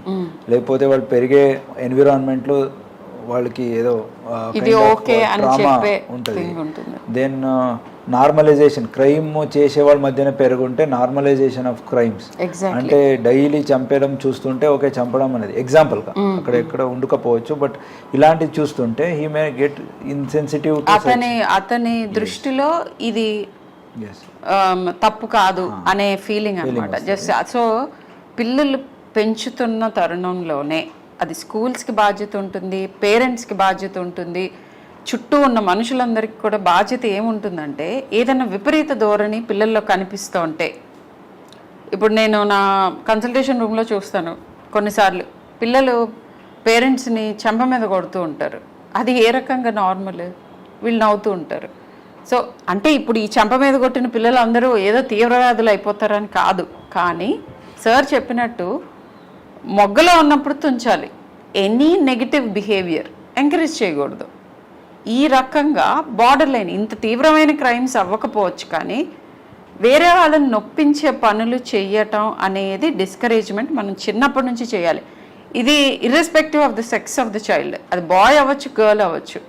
లేకపోతే వాళ్ళు పెరిగే ఎన్విరాన్మెంట్లో వాళ్ళకి ఏదో ఇది ఓకే అని చెప్పే ఉంటుంది. thing ఉంటుంది. దెన్ నార్మలైజేషన్, క్రైమ్ చేసే వాళ్ళ మధ్యన పెరుగుంటే నార్మలైజేషన్ ఆఫ్ క్రైమ్స్. Exactly. అంటే డైలీ చంపేయడం చూస్తుంటే ఓకే చంపడం అనేది ఎగ్జాంపుల్గా అక్కడ ఎక్కడ ఉండకపోవచ్చు, బట్ ఇలాంటివి చూస్తుంటే హీ మే గెట్ ఇన్సెన్సిటివ్. అతని దృష్టిలో ఇది తప్పు కాదు అనే ఫీలింగ్ అనమాట. జస్ట్ సో పిల్లలు పెంచుతున్న తరుణంలోనే అది స్కూల్స్కి బాధ్యత ఉంటుంది, పేరెంట్స్కి బాధ్యత ఉంటుంది, చుట్టూ ఉన్న మనుషులందరికీ కూడా బాధ్యత ఏముంటుందంటే ఏదైనా విపరీత ధోరణి పిల్లల్లో కనిపిస్తూ ఉంటే, ఇప్పుడు నేను నా కన్సల్టేషన్ రూమ్లో చూస్తాను కొన్నిసార్లు పిల్లలు పేరెంట్స్ని చెంప మీద కొడుతూ ఉంటారు. అది ఏ రకంగా నార్మల్? వీళ్ళు నవ్వుతూ ఉంటారు. సో అంటే ఇప్పుడు ఈ చెంప మీద కొట్టిన పిల్లలు అందరూ ఏదో తీవ్రవాదులు అయిపోతారని కాదు, కానీ సార్ చెప్పినట్టు మొగ్గలో ఉన్నప్పుడు తుంచాలి. ఎనీ నెగిటివ్ బిహేవియర్ ఎంకరేజ్ చేయకూడదు. ఈ రకంగా బార్డర్ లైన్ ఇంత తీవ్రమైన క్రైమ్స్ అవ్వకపోవచ్చు, కానీ వేరే వాళ్ళని నొప్పించే పనులు చేయటం అనేది డిస్కరేజ్మెంట్ మనం చిన్నప్పటి నుంచి చేయాలి. ఇది irrespective of the sex of the child, అది బాయ్ అవ్వచ్చు, గర్ల్ అవ్వచ్చు.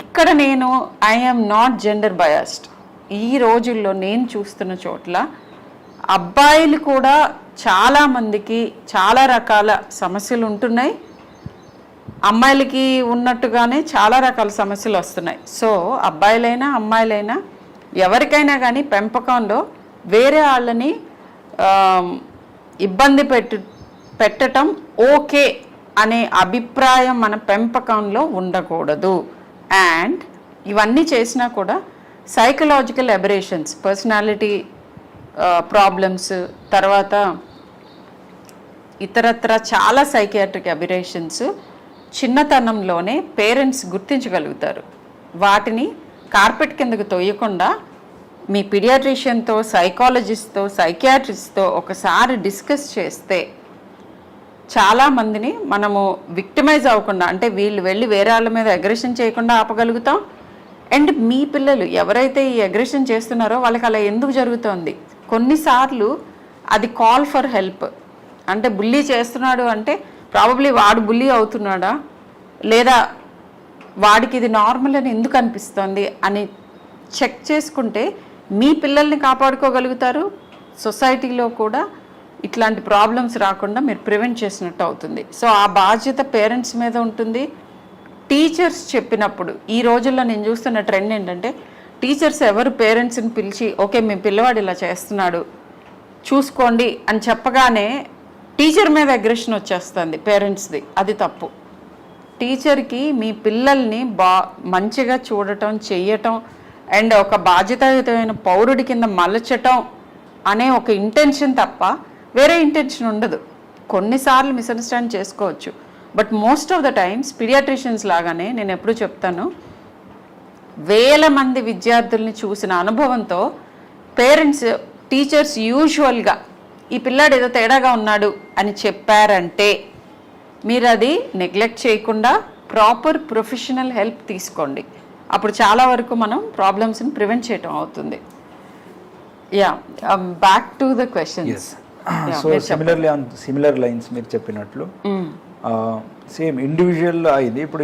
ఇక్కడ నేను ఐఎమ్ నాట్ జెండర్ బయాస్డ్. ఈ రోజుల్లో నేను చూస్తున్న చోట్ల అబ్బాయిలు కూడా చాలామందికి చాలా రకాల సమస్యలు ఉంటున్నాయి, అమ్మాయిలకి ఉన్నట్టుగానే చాలా రకాల సమస్యలు వస్తున్నాయి. సో అబ్బాయిలైనా అమ్మాయిలైనా ఎవరికైనా కానీ పెంపకంలో వేరే వాళ్ళని ఇబ్బంది పెట్టడం ఓకే అనే అభిప్రాయం మన పెంపకంలో ఉండకూడదు. అండ్ ఇవన్నీ చేసినా కూడా సైకలాజికల్ అబరేషన్స్, పర్సనాలిటీ ప్రాబ్లమ్స్, తర్వాత ఇతరత్ర చాలా సైకియాట్రిక్ అబరేషన్స్ చిన్నతనంలోనే పేరెంట్స్ గుర్తించగలుగుతారు. వాటిని కార్పెట్ కిందకు తొయ్యకుండా మీ పీడియాట్రిషియన్తో, సైకాలజిస్ట్తో, సైకియాట్రిస్ట్తో ఒకసారి డిస్కస్ చేస్తే చాలామందిని మనము విక్టిమైజ్ అవ్వకుండా, అంటే వీళ్ళు వెళ్ళి వేరే వాళ్ళ మీద అగ్రెషన్ చేయకుండా ఆపగలుగుతాం. అండ్ మీ పిల్లలు ఎవరైతే ఈ అగ్రెషన్ చేస్తున్నారో వాళ్ళకి అలా ఎందుకు జరుగుతోంది, కొన్నిసార్లు అది కాల్ ఫర్ హెల్ప్. అంటే బుల్లీ చేస్తున్నాడు అంటే ప్రాబబ్లీ వాడు బుల్లీ అవుతున్నాడా, లేదా వాడికి ఇది నార్మల్ అని ఎందుకు అనిపిస్తుంది అని చెక్ చేసుకుంటే మీ పిల్లల్ని కాపాడుకోగలుగుతారు. సొసైటీలో కూడా ఇట్లాంటి ప్రాబ్లమ్స్ రాకుండా మీరు ప్రివెంట్ చేసినట్టు అవుతుంది. సో ఆ బాధ్యత పేరెంట్స్ మీద ఉంటుంది. టీచర్స్ చెప్పినప్పుడు ఈ రోజుల్లో నేను చూస్తున్న ట్రెండ్ ఏంటంటే టీచర్స్ ఎవరు పేరెంట్స్ని పిలిచి ఓకే మీ పిల్లవాడు ఇలా చేస్తున్నాడు చూసుకోండి అని చెప్పగానే టీచర్ మీద అగ్రెషన్ వచ్చేస్తుంది పేరెంట్స్ది. అది తప్పు. టీచర్కి మీ పిల్లల్ని మంచిగా చూడటం, చెయ్యటం అండ్ ఒక బాధ్యతాయుతమైన పౌరుడి కింద మలచటం అనే ఒక ఇంటెన్షన్ తప్ప వేరే ఇంటెన్షన్ ఉండదు. కొన్నిసార్లు మిస్అండర్స్టాండ్ చేసుకోవచ్చు, but most of the times paediatricians లాగానే నేను ఎప్పుడు చెప్తాను, వేల మంది విద్యార్థుల్ని చూసిన అనుభవంతో పేరెంట్స్, టీచర్స్ యూజువల్గా ఈ పిల్లాడు ఏదో తేడాగా ఉన్నాడు అని చెప్పారంటే మీరు అది నెగ్లెక్ట్ చేయకుండా ప్రాపర్ ప్రొఫెషనల్ హెల్ప్ తీసుకోండి. అప్పుడు చాలా వరకు మనం ప్రాబ్లమ్స్ని ప్రివెంట్ చేయటం అవుతుంది. Yeah, back to the questions. So similarly on similar lines మీరు చెప్పినట్లు సేమ్ ఇండివిజువల్ అయింది. ఇప్పుడు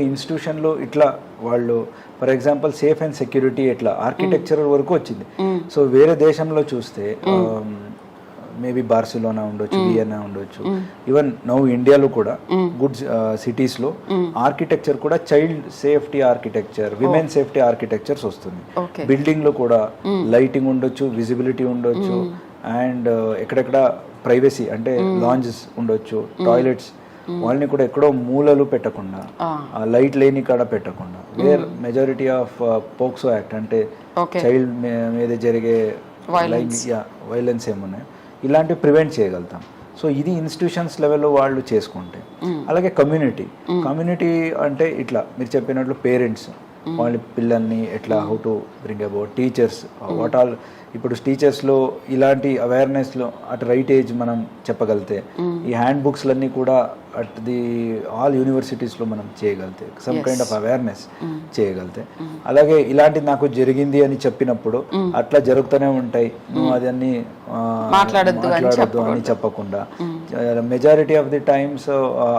ఇన్స్టిట్యూషన్లో ఇట్లా వాళ్ళు for example safe and security ఇట్లా ఆర్కిటెక్చర్ వరకు వచ్చింది. సో వేరే దేశంలో చూస్తే మేబీ బార్సిలోనా ఉండొచ్చు, వియన్నా ఉండొచ్చు, ఈవెన్ నౌ ఇండియాలో కూడా గుడ్ సిటీస్లో ఆర్కిటెక్చర్ కూడా child safety architecture, women safety architectures వస్తుంది. బిల్డింగ్లో కూడా లైటింగ్ ఉండొచ్చు, విజిబిలిటీ ఉండొచ్చు, అండ్ ఎక్కడెక్కడ ప్రైవసీ అంటే లాంజెస్ ఉండొచ్చు, టాయిలెట్స్ వాళ్ళని కూడా ఎక్కడో మూలలు పెట్టకుండా, లైట్ లేని కాడ పెట్టకుండా, where majority of POCSO act అంటే చైల్డ్ మీద జరిగే వైలెన్స్ ఏమున్నాయి ఇలాంటివి ప్రివెంట్ చేయగలుగుతాం. సో ఇది ఇన్స్టిట్యూషన్స్ లెవెల్లో వాళ్ళు చేసుకుంటే. అలాగే కమ్యూనిటీ అంటే ఇట్లా మీరు చెప్పినట్లు పేరెంట్స్ వాళ్ళ పిల్లల్ని ఎట్లా how to bring about, teachers what all ఇప్పుడు టీచర్స్లో ఇలాంటి అవేర్నెస్లో అట్ రైట్ ఏజ్ మనం చెప్పగలితే ఈ హ్యాండ్ బుక్స్లన్నీ కూడా అట్ ది ఆల్ యూనివర్సిటీస్లో మనం చేయగలితే సమ్ కైండ్ ఆఫ్ అవేర్నెస్ చేయగలితే, అలాగే ఇలాంటిది నాకు జరిగింది అని చెప్పినప్పుడు అట్లా జరుగుతూనే ఉంటాయి, నువ్వు అదన్నీ మాట్లాడద్దు అని చెప్పకుండా, majority of the times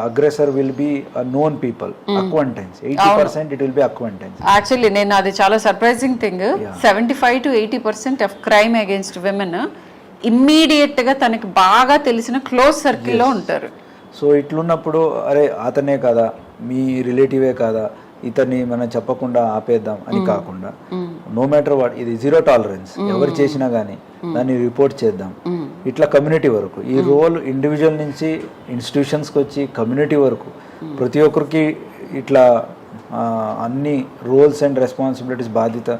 aggressor will be known people, acquaintance 80% it will B acquaintance. Actually నేను అది చాలా surprising thing, 75 to 80% of crime against women immediate గా తనకి బాగా తెలిసిన క్లోజ్ సర్కిల్లో ఉంటారు. సో ఇట్లున్నప్పుడు అరే అతనే కదా, మీ రిలేటివే కదా, ఇతన్ని మనం చెప్పకుండా ఆపేద్దాం అని కాకుండా, నో మ్యాటర్ వాట్, ఇది 0 టాలరెన్స్, ఎవరు చేసినా కానీ దాన్ని రిపోర్ట్ చేద్దాం. ఇట్లా కమ్యూనిటీ వరకు ఈ రోల్ ఇండివిజువల్ నుంచి ఇన్స్టిట్యూషన్స్కి వచ్చి కమ్యూనిటీ వరకు ప్రతి ఒక్కరికి ఇట్లా అన్ని రోల్స్ అండ్ రెస్పాన్సిబిలిటీస్, బాధ్యత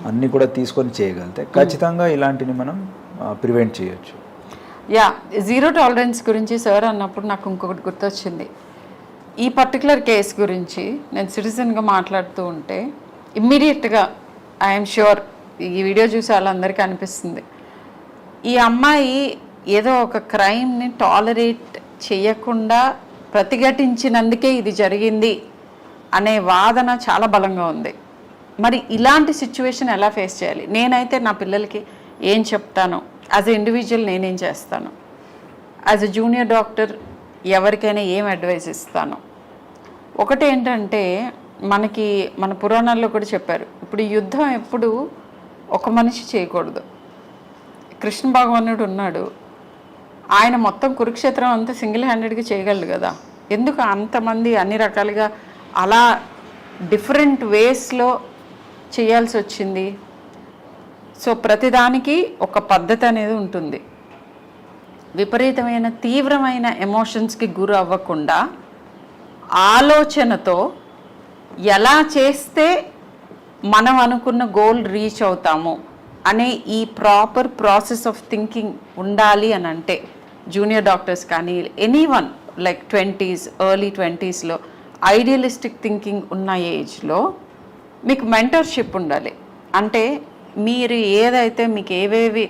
అన్నీ కూడా తీసుకొని చేయగలిగితే ఖచ్చితంగా ఇలాంటిని మనం ప్రివెంట్ చేయొచ్చు. 0 టాలరెన్స్ గురించి సార్ అన్నప్పుడు నాకు ఇంకొకటి గుర్తొచ్చింది. ఈ పర్టికులర్ కేసు గురించి నేను సిటిజన్గా మాట్లాడుతూ ఉంటే ఇమ్మీడియట్గా ఐఎమ్ ష్యూర్ ఈ వీడియో చూసి వాళ్ళందరికీ అనిపిస్తుంది, ఈ అమ్మాయి ఏదో ఒక క్రైమ్ని టాలరేట్ చేయకుండా ప్రతిఘటించినందుకే ఇది జరిగింది అనే వాదన చాలా బలంగా ఉంది. మరి ఇలాంటి సిచ్యువేషన్ ఎలా ఫేస్ చేయాలి? నేనైతే నా పిల్లలకి ఏం చెప్తాను, యాజ్ ఎ ఇండివిజువల్ నేనేం చేస్తాను, యాజ్ ఎ జూనియర్ డాక్టర్ ఎవరికైనా ఏం అడ్వైస్ ఇస్తాను? ఒకటి ఏంటంటే, మన పురాణాల్లో కూడా చెప్పారు, ఇప్పుడు యుద్ధం ఎప్పుడు ఒక మనిషి చేయకూడదు. కృష్ణ భగవానుడు ఉన్నాడు, ఆయన మొత్తం కురుక్షేత్రం అంతా సింగిల్ హ్యాండెడ్గా చేయగలడు కదా, ఎందుకు అంతమంది అన్ని రకాలుగా అలా డిఫరెంట్ వేస్లో చేయాల్సి వచ్చింది? సో ప్రతిదానికి ఒక పద్ధతి అనేది ఉంటుంది. విపరీతమైన తీవ్రమైన ఎమోషన్స్కి గురి అవ్వకుండా ఆలోచనతో ఎలా చేస్తే మనం అనుకున్న గోల్ రీచ్ అవుతాము అనే ఈ ప్రాపర్ ప్రాసెస్ ఆఫ్ థింకింగ్ ఉండాలి అని అంటే, జూనియర్ డాక్టర్స్ కానీ ఎనీవన్ లైక్ 20s, ఎర్లీ 20sలో ఐడియలిస్టిక్ థింకింగ్ ఉన్న ఏజ్లో మీకు మెంటర్షిప్ ఉండాలి. అంటే మీరు ఏదైతే మీకు ఏవేవి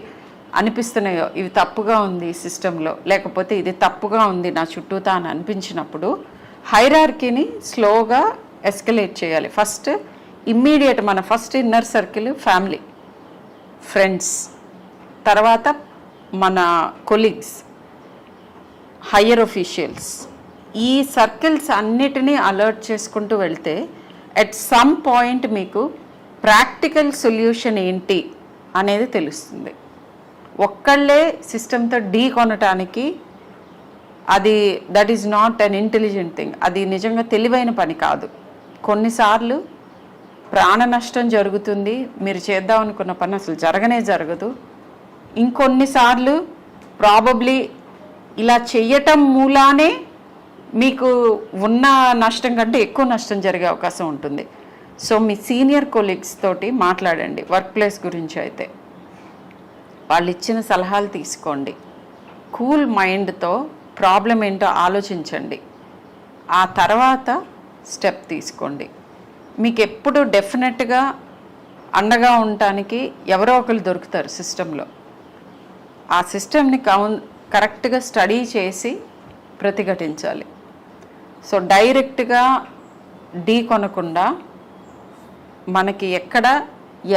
అనిపిస్తున్నాయో, ఇవి తప్పుగా ఉంది సిస్టంలో, లేకపోతే ఇది తప్పుగా ఉంది నా చుట్టూతా అని అనిపించినప్పుడు హైరార్కీని స్లోగా ఎస్కలేట్ చేయాలి. ఫస్ట్ ఇమ్మీడియట్ మన first inner circle family, friends, తర్వాత మన కొలీగ్స్, హయ్యర్ ఒఫీషియల్స్, ఈ సర్కిల్స్ అన్నిటినీ అలర్ట్ చేసుకుంటూ వెళ్తే ఎట్ సమ్ పాయింట్ మీకు ప్రాక్టికల్ సొల్యూషన్ ఏంటి అనేది తెలుస్తుంది. ఒక్కళ్ళే సిస్టమ్తో ఢీ కొనటానికి that is not an intelligent thing, అది నిజంగా తెలివైన పని కాదు. కొన్నిసార్లు ప్రాణ నష్టం జరుగుతుంది, మీరు చేద్దాం అనుకున్న పని అసలు జరగదు. ఇంకొన్నిసార్లు ప్రాబబ్లీ ఇలా చెయ్యటం మూలానే మీకు ఉన్న నష్టం కంటే ఎక్కువ నష్టం జరిగే అవకాశం ఉంటుంది. సో మీ సీనియర్ కొలీగ్స్ తోటి మాట్లాడండి. వర్క్ ప్లేస్ గురించి అయితే వాళ్ళు ఇచ్చిన సలహాలు తీసుకోండి. కూల్ మైండ్తో ప్రాబ్లం ఏంటో ఆలోచించండి. ఆ తర్వాత స్టెప్ తీసుకోండి. మీకు ఎప్పుడు డెఫినెట్గా అండగా ఉండటానికి ఎవరో ఒకరు దొరుకుతారు సిస్టంలో. ఆ సిస్టమ్ని కరెక్ట్గా స్టడీ చేసి ప్రతిఘటించాలి. సో డైరెక్ట్గా ఢీ కొనకుండా మనకి ఎక్కడ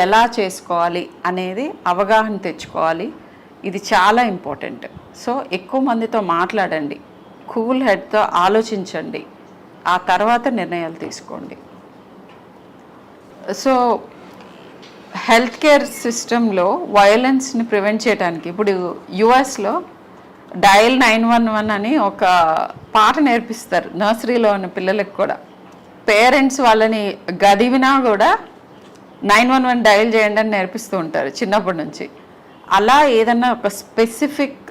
ఎలా చేసుకోవాలి అనేది అవగాహన తెచ్చుకోవాలి. ఇది చాలా ఇంపార్టెంట్. సో ఎక్కువ మందితో మాట్లాడండి, కూల్ హెడ్తో ఆలోచించండి, ఆ తర్వాత నిర్ణయాలు తీసుకోండి. సో హెల్త్ కేర్ సిస్టంలో వయలెన్స్ని ప్రివెంట్ చేయడానికి ఇప్పుడు యుఎస్లో డయల్ 911 అని ఒక పాట నేర్పిస్తారు నర్సరీలో ఉన్న పిల్లలకు కూడా. పేరెంట్స్ వాళ్ళని గదివినా కూడా 911 డయల్ చేయండి అని నేర్పిస్తూ ఉంటారు చిన్నప్పటి నుంచి. అలా ఏదన్నా ఒక specific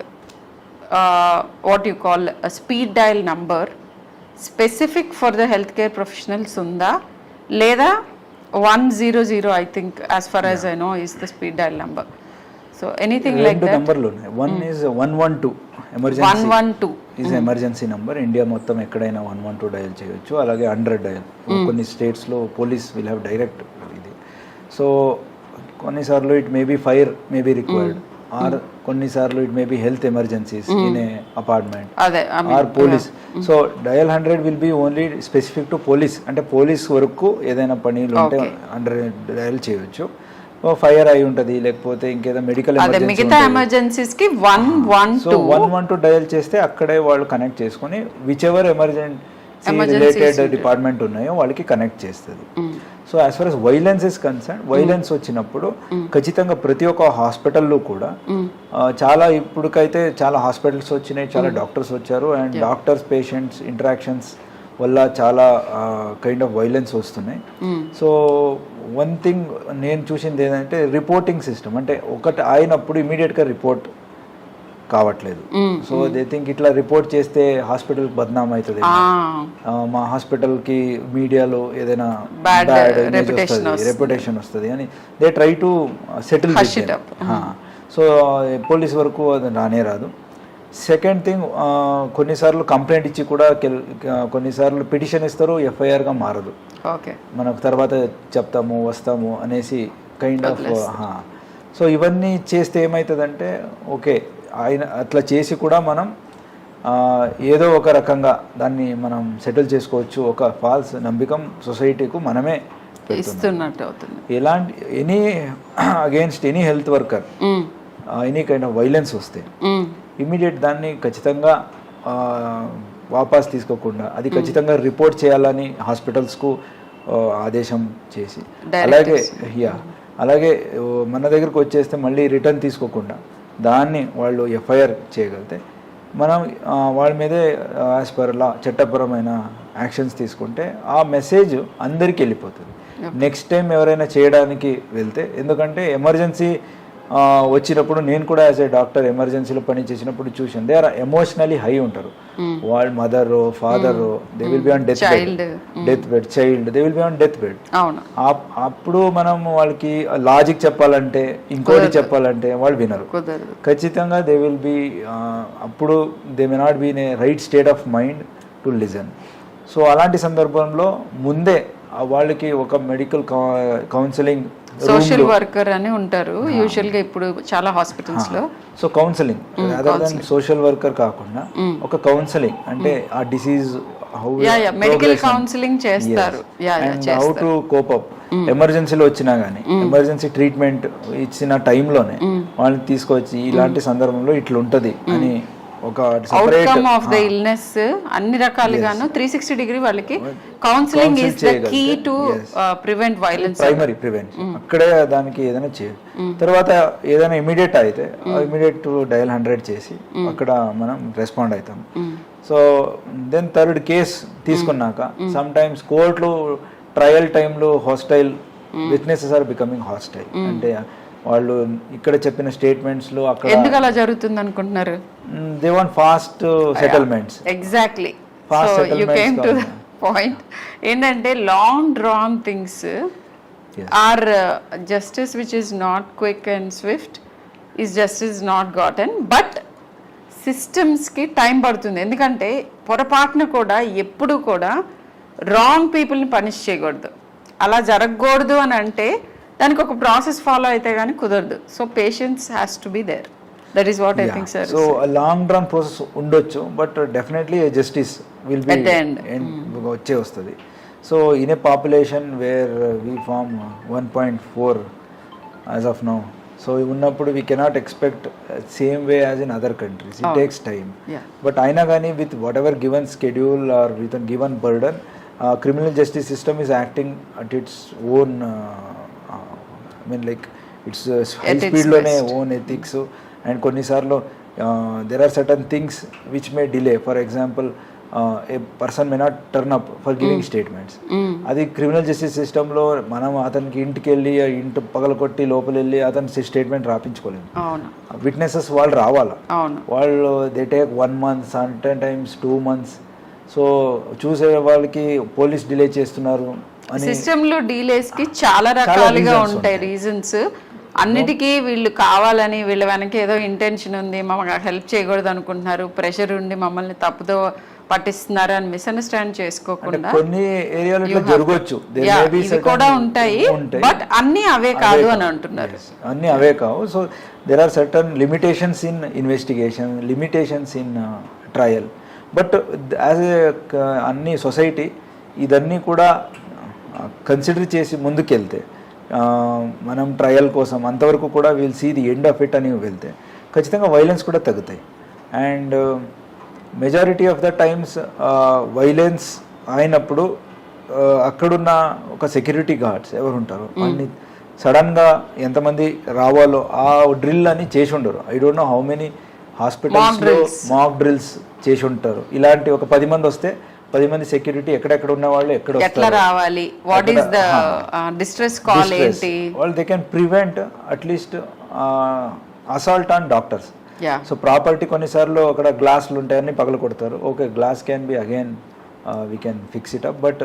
what you call speed dial number specific for the health care professionals ఉందా, లేదా 100 I think as for as I know is the speed dial number. So anything like that. నంబర్లు ఉన్నాయి. One is 112 emergency number. India మొత్తం ఎక్కడైనా 112 dial చేయొచ్చు. అలాగే 100 dial. కొన్ని స్టేట్స్లో పోలీస్ విల్ హ్యావ్ డైరెక్ట్ ఇది. సో కొన్నిసార్లు it may be fire may be required, or కొన్నిసార్లు it may be health emergencies in a apartment or police. So dial 100 will be only specific to police, అంటే police వరకు ఏదైనా పనులు ఉంటే 100 dial చేయొచ్చు. Fire అయి ఉంటుంది, లేకపోతే ఇంకేదో మెడికల్ ఎమర్జెన్సీస్ కి 112 డయల్ చేస్తే అక్కడే వాళ్ళు కనెక్ట్ చేసుకొని which ever emergency related department ఉన్నాయో వాళ్ళకి కనెక్ట్ చేస్తుంది. So as for as violence is concern, violence వచ్చినప్పుడు ఖచ్చితంగా ప్రతి ఒక్క హాస్పిటల్లో కూడా చాలా ఇప్పటికైతే చాలా హాస్పిటల్స్ వచ్చినాయి, చాలా డాక్టర్స్ వచ్చారు, అండ్ డాక్టర్స్ పేషెంట్స్ ఇంటరాక్షన్స్ వల్ల చాలా కైండ్ ఆఫ్ వైలెన్స్ వస్తున్నాయి. సో వన్ థింగ్ నేను చూసింది ఏంటంటే రిపోర్టింగ్ సిస్టమ్, అంటే ఒకటి అయినప్పుడు ఇమీడియట్గా రిపోర్ట్ కావట్లేదు. సో దే థింక్ ఇట్లా రిపోర్ట్ చేస్తే హాస్పిటల్కి బద్నాం అవుతుంది, మా హాస్పిటల్కి మీడియాలో ఏదైనా బ్యాడ్ రెప్యుటేషన్ వస్తుంది అని they try to settle. So police వరకు అది రానే రాదు. సెకండ్ థింగ్, కొన్నిసార్లు కంప్లైంట్ ఇచ్చి కూడా కొన్నిసార్లు పిటిషన్ ఇస్తారు, ఎఫ్ఐఆర్గా మారదు. మనకు తర్వాత చెప్తాము వస్తాము అనేసి కైండ్ ఆఫ్. సో ఇవన్నీ చేస్తే ఏమవుతుందంటే ఓకే ఆయన అట్లా చేసి కూడా మనం ఏదో ఒక రకంగా దాన్ని మనం సెటిల్ చేసుకోవచ్చు. ఒక ఫాల్స్ నమ్మకం సొసైటీకు మనమే ఇస్తున్నట్టు అవుతుంది. ఎలాంటి any against any health worker any kind of violence వస్తే ఇమీడియట్ దాన్ని ఖచ్చితంగా వాపస్ తీసుకోకుండా అది ఖచ్చితంగా రిపోర్ట్ చేయాలని హాస్పిటల్స్కు ఆదేశం చేసి, అలాగే మన దగ్గరకు వచ్చేస్తే మళ్ళీ రిటర్న్ తీసుకోకుండా దాన్ని వాళ్ళు ఎఫ్ఐఆర్ చేయగలిగితే మనం వాళ్ళ మీదే యాజ్ పర్ లా చట్టపరమైన యాక్షన్స్ తీసుకుంటే ఆ మెసేజ్ అందరికీ వెళ్ళిపోతుంది. నెక్స్ట్ టైం ఎవరైనా చేయడానికి వెళ్తే, ఎందుకంటే ఎమర్జెన్సీ వచ్చినప్పుడు నేను కూడా యాజ్ ఏ డాక్టర్ ఎమర్జెన్సీలో పని చేసినప్పుడు చూసాను, దే ఆర్ ఎమోషనలీ హై ఉంటారు. వాళ్ళ mother father they will be on death bed, child they will be on death bed. అప్పుడు మనం వాళ్ళకి లాజిక్ చెప్పాలంటే ఇంకోటి చెప్పాలంటే వాళ్ళు వినరు. ఖచ్చితంగా దే విల్ బి అప్పుడు they may not be in a right state of mind to listen. So అలాంటి సందర్భంలో ముందే వాళ్ళకి ఒక మెడికల్ కౌన్సిలింగ్, సోషల్ వర్కర్ అని ఉంటారు యూజువల్ గా ఇప్పుడు చాలా హాస్పిటల్స్ లో. So counselling other than social worker కాకుండా ఒక కౌన్సిలింగ్, అంటే ఆ డిసీజ్ మెడికల్ కౌన్సిలింగ్ చేస్తారు, హౌ టు కోప్ అప్. ఎమర్జెన్సీలో వచ్చినా గానీ ఎమర్జెన్సీ ట్రీట్మెంట్ ఇచ్చిన టైంలోనే వాళ్ళని తీసుకొచ్చి ఇలాంటి సందర్భంలో ఇట్లా ఉంటది అని ఒక అవుట్కమ్ ఆఫ్ ద ఇల్నెస్ అన్ని రకాలుగాను 360 డిగ్రీ వాళ్ళకి counselling is the key to prevent violence, primary prevention. అక్కడే దానికి ఏదైనా తర్వాత ఏదైనా ఇమీడియట్ అయితే ఇమీడియట్ డయల్ 100 చేసి అక్కడ మనం రెస్పాండ్ అవుతాం. సో దెన్ థర్డ్ కేస్ తీసుకున్నాక సమ్ టైమ్స్ కోర్టులో ట్రయల్ టైంలో hostile witnesses are becoming hostile, అంటే వాళ్ళు ఇక్కడ చెప్పిన స్టేట్మెంట్స్ లో అక్కడ ఎందుకు అలా జరుగుతుంది అనుకుంటున్నారు? They want fast settlements. Exactly, so you came to the point. ఏంటంటే long drawn things are justice which is not quick and swift is justice not gotten. But సిస్టమ్స్కి టైం పడుతుంది, ఎందుకంటే పొరపాటున కూడా ఎప్పుడు కూడా రాంగ్ పీపుల్ని పనిష్ చేయకూడదు. అలా జరగకూడదు అని అంటే దానికి ఒక ప్రాసెస్ ఫాలో అయితే కానీ కుదరదు. So patience has to be there. That is what I think sir. So long run process ఉండొచ్చు, but definitely justice will be వచ్చే వస్తుంది. So in a population where we form 1.4 as of now, so ఉన్నప్పుడు we cannot expect same way as in other countries. It takes time. But అయినా కానీ with whatever given schedule or with given burden, criminal justice system is acting at its own I mean like it's high speed lone own ethics, and కొన్నిసార్లు there are certain things which may delay. For example, a person may not turn up for giving statements. అది criminal justice సిస్టంలో మనం అతనికి ఇంటికి వెళ్ళి ఇంటి పగలకొట్టి లోపల వెళ్ళి అతని స్టేట్మెంట్ రాపించుకోలేము. విట్నెసెస్ వాళ్ళు రావాలా, వాళ్ళు they take 1 month, certain times 2 months. So చూసే వాళ్ళకి పోలీస్ డిలే చేస్తున్నారు అని సిస్టంలో డీలేస్ కి చాలా రకాలుగా ఉంటాయి రీజన్స్. అన్నిటికీ వీళ్ళు కావాలని వీళ్ళ వెనక ఏదో ఇంటెన్షన్ ఉంది, మమ్మల్ని హెల్ప్ చేయకూడదు అనుకుంటున్నారు, ప్రెషర్ ఉండి మమ్మల్ని తప్పుదో పట్టిస్తున్నారు అని మిస్అండర్స్టాండ్ చేసుకోకుండా కొన్ని ఏరియాలో ఇట్లా జరగవచ్చు. ఇవి కూడా ఉంటాయి, బట్ అన్ని అవే కాదు అని అంటున్నారు. అన్ని అవే కావు. So there are certain limitations in investigation, limitations in trial. But as a అన్ని సొసైటీ ఇదన్నీ కూడా కన్సిడర్ చేసి ముందుకెళ్తే, మనం ట్రయల్ కోసం అంతవరకు కూడా will see the end of it అని వెళ్తే ఖచ్చితంగా వైలెన్స్ కూడా తగ్గుతాయి. And majority of the times violence అయినప్పుడు అక్కడున్న ఒక సెక్యూరిటీ గార్డ్స్ ఎవరు ఉంటారు అన్ని సడన్గా ఎంతమంది రావాలో ఆ డ్రిల్ అని చేసి ఉండరు. I don't know how many హాస్పిటల్స్లో మాక్ డ్రిల్స్ చేసి ఉంటారు. ఇలాంటి ఒక 10 మంది వస్తే 10 మంది సెక్యూరిటీ ఎక్కడెక్కడ ఉన్న వాళ్ళు ఎట్లా రావాలి, what is the distress call ఏంటి, వాళ్ళు they can prevent at least assault on doctors. So property కొన్నిసార్లు అక్కడ గ్లాసులు ఉంటాయని పగల కొడతారు. Okay, glass can be again we can fix it up. But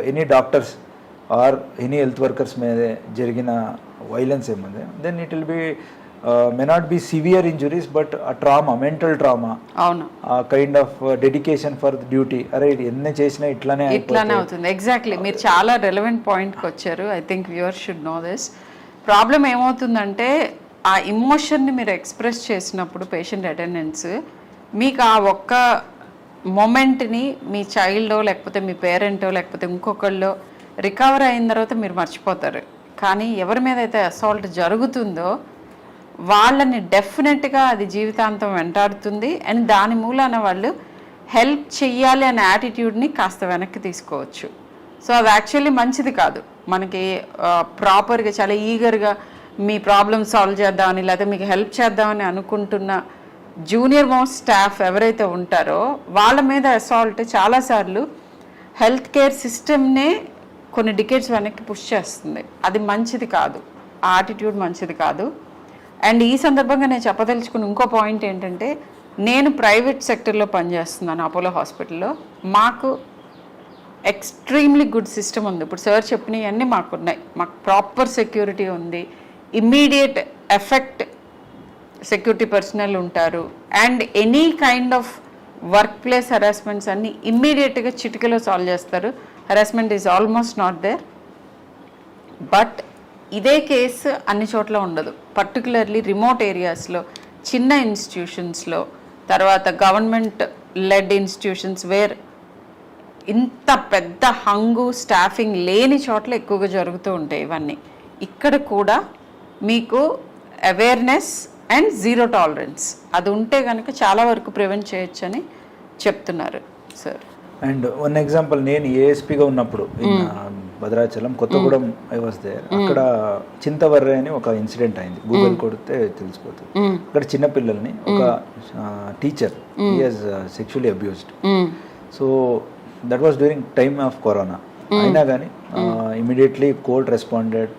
any doctors or any health workers మీద జరిగిన వైలెన్స్ ఏముంది, then it will be may not be severe injuries but ఆ ట్రామా, మెంటల్ ట్రామా, ఆ kind of dedication for duty. అరే ఎన్ని చేసినా ఇట్లానే అవుతుంది. ఎగ్జాక్ట్లీ, మీరు చాలా రెలవెంట్ పాయింట్కి వచ్చారు. I think viewers should know this. Problem ఏమవుతుందంటే ఆ ఇమోషన్ని మీరు ఎక్స్ప్రెస్ చేసినప్పుడు పేషెంట్ అటెండెన్స్ మీకు ఆ ఒక్క మొమెంట్ని మీ చైల్డో లేకపోతే మీ పేరెంటో లేకపోతే ఇంకొకళ్ళో రికవర్ అయిన తర్వాత మీరు మర్చిపోతారు. కానీ ఎవరి మీద అయితే అసాల్ట్ జరుగుతుందో వాళ్ళని డెఫినెట్గా అది జీవితాంతం వెంటాడుతుంది. అండ్ దాని మూలాన వాళ్ళు హెల్ప్ చెయ్యాలి అనే యాటిట్యూడ్ని కాస్త వెనక్కి తీసుకోవచ్చు. సో అది యాక్చువల్లీ మంచిది కాదు. మనకి ప్రాపర్గా చాలా ఈగర్గా మీ ప్రాబ్లమ్ సాల్వ్ చేద్దామని లేకపోతే మీకు హెల్ప్ చేద్దామని అనుకుంటున్న జూనియర్ మోస్ట్ స్టాఫ్ ఎవరైతే ఉంటారో వాళ్ళ మీద అసాల్ట్ చాలాసార్లు హెల్త్ కేర్ సిస్టమ్నే కొన్ని డికేట్స్ వెనక్కి పుష్ చేస్తుంది. అది మంచిది కాదు, ఆ యాటిట్యూడ్ మంచిది కాదు. అండ్ ఈ సందర్భంగా నేను చెప్పదలుచుకున్న ఇంకో పాయింట్ ఏంటంటే, నేను ప్రైవేట్ సెక్టర్లో పనిచేస్తున్నాను అపోలో హాస్పిటల్లో. మాకు ఎక్స్ట్రీమ్లీ గుడ్ సిస్టమ్ ఉంది. ఇప్పుడు సార్ చెప్పినవన్నీ మాకున్నాయి. మాకు ప్రాపర్ సెక్యూరిటీ ఉంది, ఇమ్మీడియట్ ఎఫెక్ట్ సెక్యూరిటీ పర్సనల్ ఉంటారు. And any kind of work place harassments అన్నీ ఇమ్మీడియట్గా చిటికలో సాల్వ్ చేస్తారు. Harassment is almost not there. But ఇదే కేసు అన్ని చోట్ల ఉండదు. పర్టికులర్లీ రిమోట్ ఏరియాస్లో, చిన్న ఇన్స్టిట్యూషన్స్లో, తర్వాత గవర్నమెంట్ లెడ్ ఇన్స్టిట్యూషన్స్ వేర్ ఇంత పెద్ద హంగు స్టాఫింగ్ లేని చోట్ల ఎక్కువగా జరుగుతూ ఉంటాయి ఇవన్నీ. ఇక్కడ కూడా మీకు అవేర్నెస్ అండ్ జీరో టాలరెన్స్ అది ఉంటే కనుక చాలా వరకు ప్రివెంట్ చేయొచ్చు అని చెప్తున్నారు సార్. అండ్ వన్ ఎగ్జాంపుల్, నేను ఏఎస్పీగా ఉన్నప్పుడు Bhadrachalam Kothagudem I was there. అక్కడ చింతవర్రే అని ఒక ఇన్సిడెంట్ అయింది. గూగుల్ కొడితే తెలిసిపోతుంది. అక్కడ చిన్నపిల్లల్ని ఒక teacher he has sexually abused. So that was during time of corona. అయినా కానీ immediately court responded.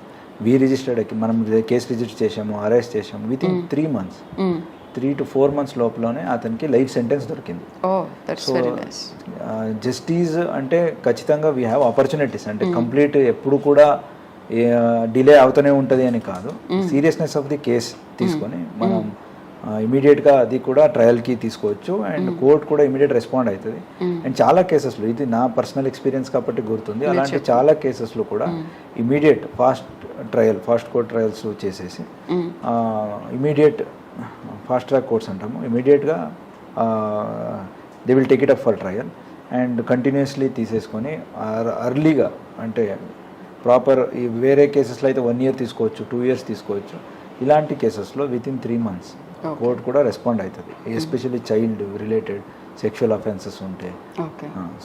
We registered, మనం కేసు రిజిస్టర్ చేసాము, అరెస్ట్ చేసాము. With in 3 months, 3 to 4 months లోపలనే అతనికి లైఫ్ సెంటెన్స్ దొరికింది. సో జస్టిస్ అంటే ఖచ్చితంగా వీ హ్యావ్ ఆపర్చునిటీస్. అంటే కంప్లీట్ ఎప్పుడు కూడా డిలే అవుతూనే ఉంటుంది అని కాదు. సీరియస్నెస్ ఆఫ్ ది కేస్ తీసుకొని మనం ఇమీడియట్గా అది కూడా ట్రయల్కి తీసుకోవచ్చు. అండ్ కోర్ట్ కూడా ఇమీడియట్ రెస్పాండ్ అవుతుంది. అండ్ చాలా కేసెస్లో, ఇది నా పర్సనల్ ఎక్స్పీరియన్స్ కాబట్టి గుర్తుంది, అలాంటి చాలా కేసెస్లో కూడా ఇమీడియట్ ఫాస్ట్ కోర్ట్ ట్రయల్స్ చేసేసి ఇమీడియట్ ఫాస్ట్ ట్రాక్ కోర్ట్స్ అంటాము, ఇమీడియట్గా they will take it up for trial and continuously తీసేసుకొని అర్లీగా, అంటే ప్రాపర్ వేరే కేసెస్లో అయితే 1 year తీసుకోవచ్చు, 2 years తీసుకోవచ్చు. ఇలాంటి కేసెస్లో విత్ ఇన్ 3 months కోర్ట్ కూడా రెస్పాండ్ అవుతుంది. Especially child related sexual offences ఉంటే.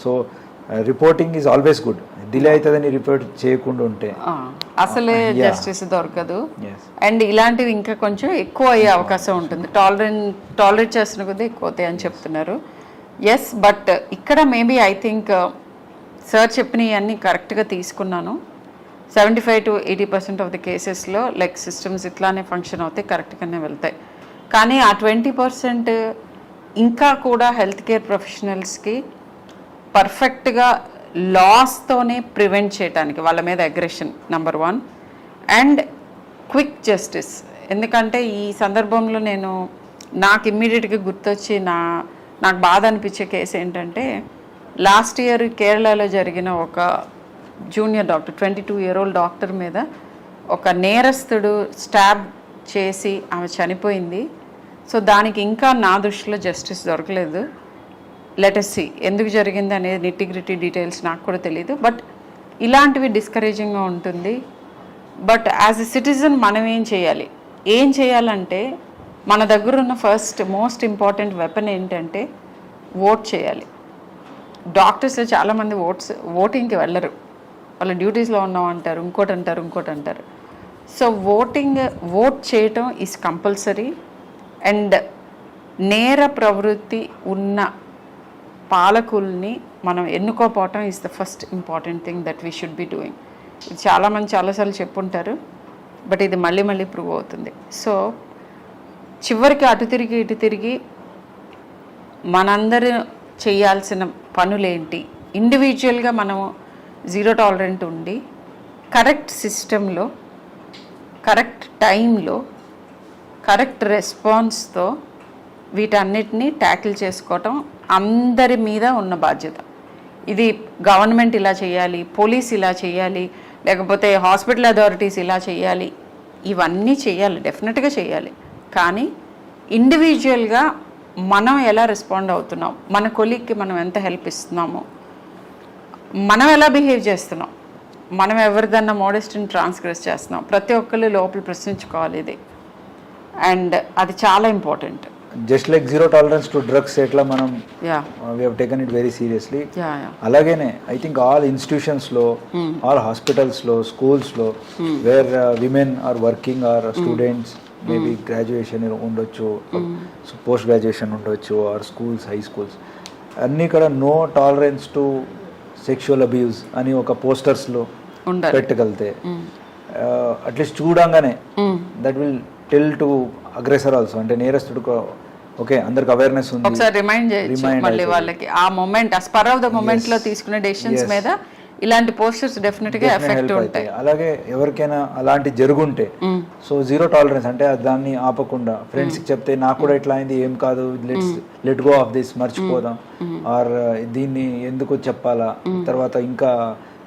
So reporting is always good. Delay అవుతుందని రిపోర్ట్ చేయకుండా ఉంటే అసలే జస్టిస్ దొరకదు. అండ్ ఇలాంటివి ఇంకా కొంచెం ఎక్కువ అయ్యే అవకాశం ఉంటుంది. టాలరేట్ చేస్తున్న కొద్దీ ఎక్కువ అవుతాయి అని చెప్తున్నారు. ఎస్, బట్ ఇక్కడ మేబీ ఐ థింక్ సార్ చెప్పినవన్నీ కరెక్ట్గా తీసుకున్నాను. 75 to 80% ఆఫ్ ది కేసెస్లో లైక్ సిస్టమ్స్ ఇట్లానే ఫంక్షన్ అవుతాయి, కరెక్ట్గానే వెళ్తాయి. కానీ ఆ 20% ఇంకా కూడా హెల్త్ కేర్ ప్రొఫెషనల్స్కి పర్ఫెక్ట్గా లాస్తోనే ప్రివెంట్ చేయడానికి వాళ్ళ మీద aggression number 1 and quick justice. ఎందుకంటే ఈ సందర్భంలో నాకు ఇమ్మీడియట్గా గుర్తొచ్చి నాకు బాధ అనిపించే కేసు ఏంటంటే లాస్ట్ ఇయర్ కేరళలో జరిగిన ఒక జూనియర్ డాక్టర్ 22-year-old డాక్టర్ మీద ఒక నేరస్తుడు స్టాబ్ చేసి ఆమె చనిపోయింది. సో దానికి ఇంకా నా దృష్టిలో జస్టిస్ దొరకలేదు. లెటస్ సి ఎందుకు జరిగింది అనేది నిటిగ్రిటీ డీటెయిల్స్ నాకు కూడా తెలియదు. బట్ ఇలాంటివి డిస్కరేజింగ్గా ఉంటుంది. బట్ యాజ్ ఎ సిటిజన్ మనం ఏం చేయాలంటే మన దగ్గర ఉన్న ఫస్ట్ మోస్ట్ ఇంపార్టెంట్ వెపన్ ఏంటంటే ఓట్ చేయాలి. డాక్టర్స్ చాలామంది ఓటింగ్కి వెళ్ళరు, వాళ్ళ డ్యూటీస్లో ఉన్నాం అంటారు, ఇంకోటి అంటారు. సో ఓట్ చేయటం ఈజ్ కంపల్సరీ. అండ్ నేర ప్రవృత్తి ఉన్న పాలకుల్ని మనం ఎన్నుకోపోవటం is the first important thing that we should be doing. ఇది చాలామంది చాలాసార్లు చెప్పుంటారు, బట్ ఇది మళ్ళీ ప్రూవ్ అవుతుంది. సో చివరికి అటు తిరిగి మనందరూ చేయాల్సిన పనులేంటి, ఇండివిజువల్గా మనము జీరో టాలరెంట్ ఉండి కరెక్ట్ సిస్టంలో కరెక్ట్ టైంలో కరెక్ట్ రెస్పాన్స్తో వీటన్నిటిని ట్యాకిల్ చేసుకోవటం అందరి మీద ఉన్న బాధ్యత. ఇది గవర్నమెంట్ ఇలా చేయాలి, పోలీస్ ఇలా చేయాలి, లేకపోతే హాస్పిటల్ అథారిటీస్ ఇలా చేయాలి, ఇవన్నీ చేయాలి, డెఫినెట్గా చేయాలి. కానీ ఇండివిజువల్గా మనం ఎలా రెస్పాండ్ అవుతున్నాం, మన కొలీగ్కి మనం ఎంత హెల్ప్ ఇస్తున్నాము, మనం ఎలా బిహేవ్ చేస్తున్నాం, మనం ఎవరిదన్నా మోడెస్ట్ని ట్రాన్స్గ్రెస్ చేస్తున్నాం, ప్రతి ఒక్కళ్ళు లోపల ప్రశ్నించుకోవాలి ఇది. అండ్ అది చాలా important. Just like zero tolerance to drugs ఎట్లా మనం we have taken it very seriously, అలాగేనే ఐ థింక్ ఆల్ ఇన్స్టిట్యూషన్స్లో, ఆల్ హాస్పిటల్స్లో, స్కూల్స్లో where women are working or students, maybe graduation ఉండొచ్చు, పోస్ట్ గ్రాడ్యుయేషన్ ఉండొచ్చు, ఆర్ స్కూల్స్, హై స్కూల్స్, అన్నీ కూడా no tolerance to sexual abuse అని ఒక పోస్టర్స్లో పెట్టగలితే అట్లీస్ట్ చూడంగానే that will tell to aggressor also, అంటే నేరస్తుడు ఓకే అందరికి అవేర్నెస్ ఉంది, ఒకసారి రిమైండ్ చేయొచ్చు మళ్ళీ వాళ్ళకి. ఆ మూమెంట్, ఆ స్పర్ ఆఫ్ ద మూమెంట్ లో తీసుకునే డెసిషన్స్ మీద ఇలాంటి పోస్టర్స్ డెఫినెట్ గా ఎఫెక్ట్ ఉంటాయి. అలాగే ఎవరికైనా అలాంటి జరుగుంటే సో జీరో టాలరెన్స్ అంటే దాన్ని ఆపకుండా ఫ్రెండ్స్కి చెప్తే నాకు కూడా ఇట్లా అయింది, ఏం కాదు, లెట్ గో ఆఫ్ దిస్, మర్చిపోదాం, ఆర్ దీన్ని ఎందుకు చెప్పాలా, తర్వాత ఇంకా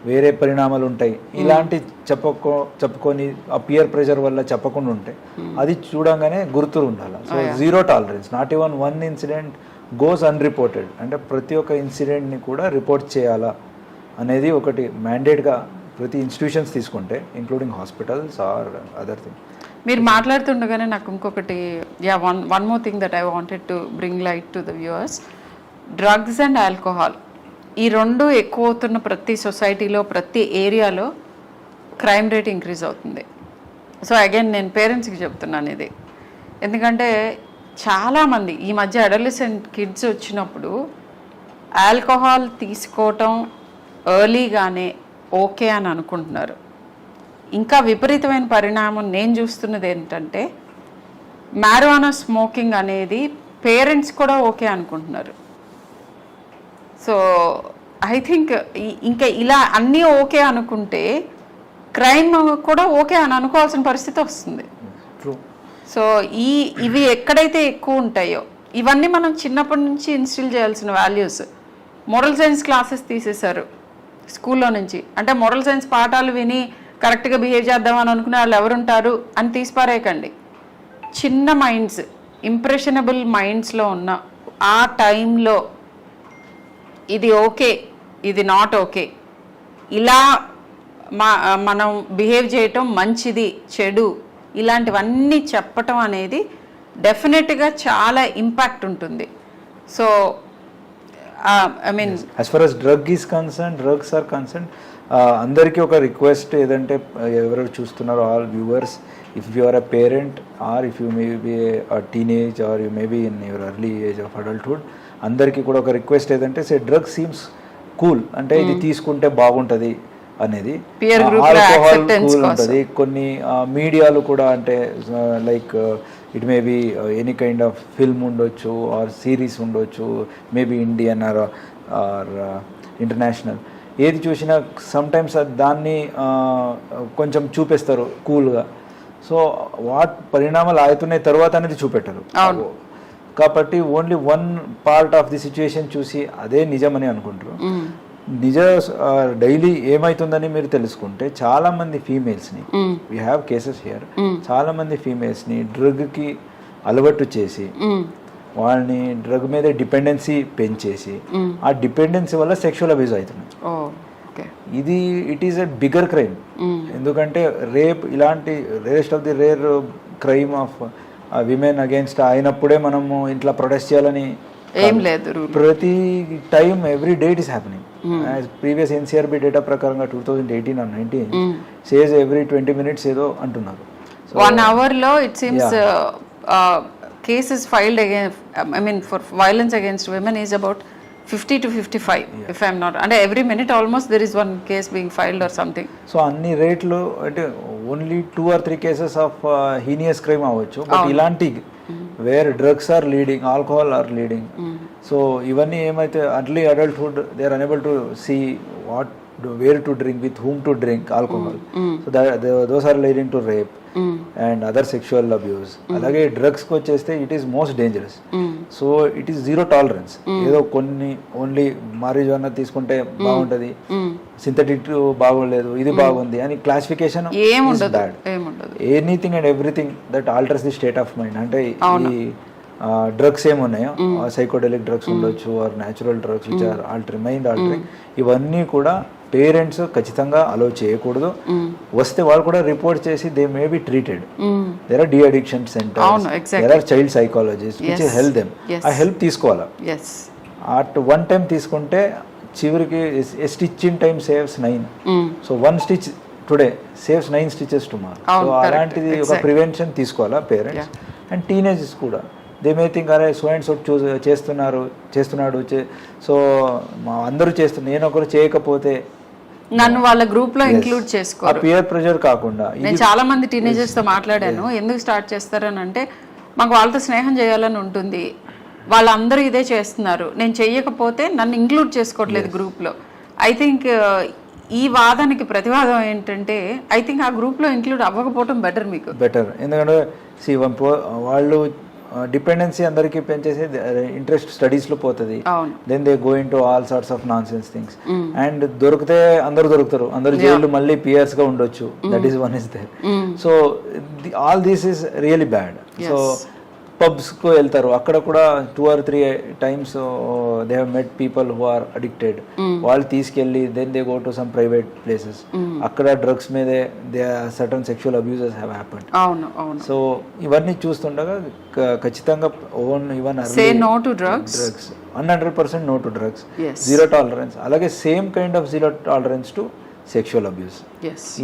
వేరే పరిణామాలు ఉంటాయి, ఇలాంటి చెప్పుకొని ఆ పియర్ ప్రెషర్ వల్ల చెప్పకుండా ఉంటే అది చూడంగానే గుర్తులు ఉండాలి. So zero tolerance, not even one incident goes unreported, అంటే ప్రతి ఒక్క ఇన్సిడెంట్ని కూడా రిపోర్ట్ చేయాలా అనేది ఒకటి మ్యాండేట్గా ప్రతి ఇన్స్టిట్యూషన్స్ తీసుకుంటే, including hospitals or other thing. మీరు మాట్లాడుతుండగానే నాకు ఇంకొకటి, one more thing that I wanted to bring light to the viewers. Drugs and alcohol ఈ రెండు ఎక్కువ అవుతున్న ప్రతి సొసైటీలో, ప్రతి ఏరియాలో క్రైమ్ రేట్ ఇంక్రీజ్ అవుతుంది. సో అగైన్ నేను పేరెంట్స్కి చెప్తున్నాను ఇది, ఎందుకంటే చాలామంది ఈ మధ్య అడోలసెంట్ కిడ్స్ వచ్చినప్పుడు ఆల్కహాల్ తీసుకోవటం ఎర్లీగానే ఓకే అని అనుకుంటున్నారు. ఇంకా విపరీతమైన పరిణామం నేను చూస్తున్నది ఏంటంటే మ్యారిజువానా స్మోకింగ్ అనేది పేరెంట్స్ కూడా ఓకే అనుకుంటున్నారు. సో ఐ థింక్ ఇంకా ఇలా అన్నీ ఓకే అనుకుంటే క్రైమ్ కూడా ఓకే అని అనుకోవాల్సిన పరిస్థితి వస్తుంది. సో ఇవి ఎక్కడైతే ఎక్కువ ఉంటాయో ఇవన్నీ మనం చిన్నప్పటి నుంచి ఇన్స్టిల్ చేయాల్సిన వాల్యూస్. మోరల్ సైన్స్ క్లాసెస్ తీసేశారు స్కూల్లో నుంచి, అంటే మోరల్ సైన్స్ పాఠాలు విని కరెక్ట్గా బిహేవ్ చేద్దామని అనుకునే వాళ్ళు ఎవరుంటారు అని తీసిపారేయకండి. చిన్న మైండ్స్, ఇంప్రెషనబుల్ మైండ్స్లో ఉన్న ఆ టైంలో ఇది ఓకే, ఇది నాట్ ఓకే, ఇలా మనం బిహేవ్ చేయటం మంచిది, చెడు, ఇలాంటివన్నీ చెప్పటం అనేది డెఫినెట్గా చాలా ఇంపాక్ట్ ఉంటుంది. So I mean as far as drugs are concern, అందరికీ ఒక రిక్వెస్ట్ ఏదంటే, ఎవరెవరు చూస్తున్నారో all viewers, if you are a parent or if you may be teenage or you may be in your early age of adulthood, అందరికీ కూడా ఒక request ఏదంటే, drug seems cool, అంటే ఇది తీసుకుంటే బాగుంటుంది అనేది, ఆల్కహాల్ కూల్ ఉంటుంది. కొన్ని మీడియాలు కూడా అంటే like it may be any kind of film ఉండొచ్చు ఆర్ సిరీస్ ఉండొచ్చు, మేబీ ఇండియన్ ఆర్ ఇంటర్నేషనల్, ఏది చూసినా సమ్టైమ్స్ దాన్ని కొంచెం చూపిస్తారు కూల్గా. సో వాట్ పరిణామాలు అవుతున్నాయి తర్వాత అనేది చూపెట్టరు. కాబట్టి only one part of the situation చూసి అదే నిజమని అనుకుంటారు. నిజ డైలీ ఏమైతుందని మీరు తెలుసుకుంటే చాలా మంది ఫీమేల్స్ని, వీ హ్యావ్ కేసెస్ హియర్, చాలా మంది ఫీమేల్స్ని డ్రగ్కి అలవాటు చేసి వాళ్ళని డ్రగ్ మీద డిపెండెన్సీ పెంచేసి ఆ డిపెండెన్సీ వల్ల సెక్షువల్ అబ్యూజ్ అవుతుంది. ఇది it is a bigger crime. ఎందుకంటే రేప్ ఇలాంటి rarest of the rare crime of women against అయినప్పుడే మనము ఇంట్లో ప్రొటెస్ట్ చేయాలని ఏం లేదు. ప్రతి time every day it is happening. Previous NCRB data ప్రకారంగా 2018 or 19 సేజ్ ఎవ్రీ 20 minutes ఏదో అంటున్నారు. 1 hour లో it seems cases filed against, I mean for violence against women is about 50 to 55 if I'm not, and every minute almost there is one case being filed or something. So అన్ని రేట్లు అంటే only 2 or 3 cases of heinous crime అవ్వచ్చు, but ఇలాంటి where drugs are leading, alcohol are leading. So ఇవన్నీ ఏమైతే early adulthood they are unable to see what where to drink, with whom to drink alcohol. So those are leading to rape and other sexual abuse. అలాగే డ్రగ్స్కి వచ్చేస్తే it is most dangerous. So it is zero tolerance. ఏదో కొన్ని only మారిజువానా తీసుకుంటే బాగుంటుంది, synthetic బాగోలేదు, ఇది బాగుంది అని classification bad. Anything and everything that alters the state of mind. అంటే ఈ డ్రగ్స్ ఏమున్నాయో సైకోడెలిక్ డ్రగ్స్ ఉండొచ్చు or natural drugs which are altering, mind altering, ఇవన్నీ కూడా పేరెంట్స్ ఖచ్చితంగా అలో చేయకూడదు. వస్తే వాళ్ళు కూడా రిపోర్ట్ చేసి they may be treated. There are de addiction centres, there are child psychologist which help them. ఆ హెల్ప్ తీసుకోవాలా. అట్ వన్ టైం తీసుకుంటే చివరికి a stitch in time saves 9. So 1 stitch today saves 9 stitches tomorrow. So అలాంటిది ఒక prevention తీసుకోవాలా parents. And teenagers కూడా they may think అరే so and so చేస్తున్నాడు, సో అందరూ చేస్తున్నారు, నేను ఒకరు చేయకపోతే నన్ను వాళ్ళ గ్రూప్ లో ఇంక్లూడ్ చేసుకోరు. పియర్ ప్రెషర్ కాకుండా నేను చాలా మంది టీనేజర్స్ తో మాట్లాడాను. ఎందుకు స్టార్ట్ చేస్తారని అంటే మాకు వాళ్ళతో స్నేహం చేయాలని ఉంటుంది, వాళ్ళందరూ ఇదే చేస్తున్నారు, నేను చెయ్యకపోతే నన్ను ఇంక్లూడ్ చేసుకోవట్లేదు గ్రూప్ లో. ఐ థింక్ ఈ వాదానికి ప్రతివాదం ఏంటంటే ఐ థింక్ ఆ గ్రూప్ లో ఇంక్లూడ్ అవ్వకపోవడం బెటర్, మీకు బెటర్. ఎందుకంటే వాళ్ళు డిపెండెన్సీ అందరికీ పెంచేసి ఇంట్రెస్ట్ స్టడీస్ లో పోతుంది. Then they go into all sorts of nonsense things. And దొరికితే అందరు దొరుకుతారు, అందరు జైలు మళ్ళీ పియర్స్ గా ఉండొచ్చు. That is one is there. So all this is really bad. So పబ్స్కు వెళ్తారు, అక్కడ కూడా 2 or 3 times they have met people who are addicted. వాళ్ళు తీసుకెళ్ళి then they go to some private places, అక్కడ డ్రగ్స్ మీదే they certain sexual abuses have happened. So ఇవన్నీ చూస్తుండగా ఖచ్చితంగా even say no to drugs, 100% no to drugs, zero tolerance. అలాగే same kind of zero tolerance to sexual abuse.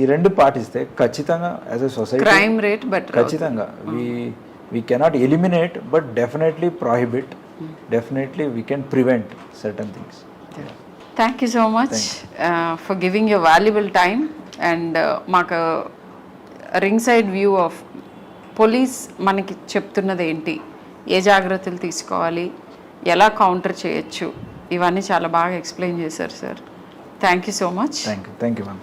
ఈ రెండు పాటిస్తే ఖచ్చితంగా as a society crime rate better. ఖచ్చితంగా we cannot eliminate but definitely prohibit. Definitely we can prevent certain things. Thank you so much for giving your valuable time and మాకు ring side view of police మనకి చెప్తున్నది ఏంటి, ఏ జాగ్రత్తలు తీసుకోవాలి, ఎలా counter చేయొచ్చు, ఇవన్నీ చాలా బాగా ఎక్స్ప్లెయిన్ చేశారు sir. Thank you so much. Thank you ma'am.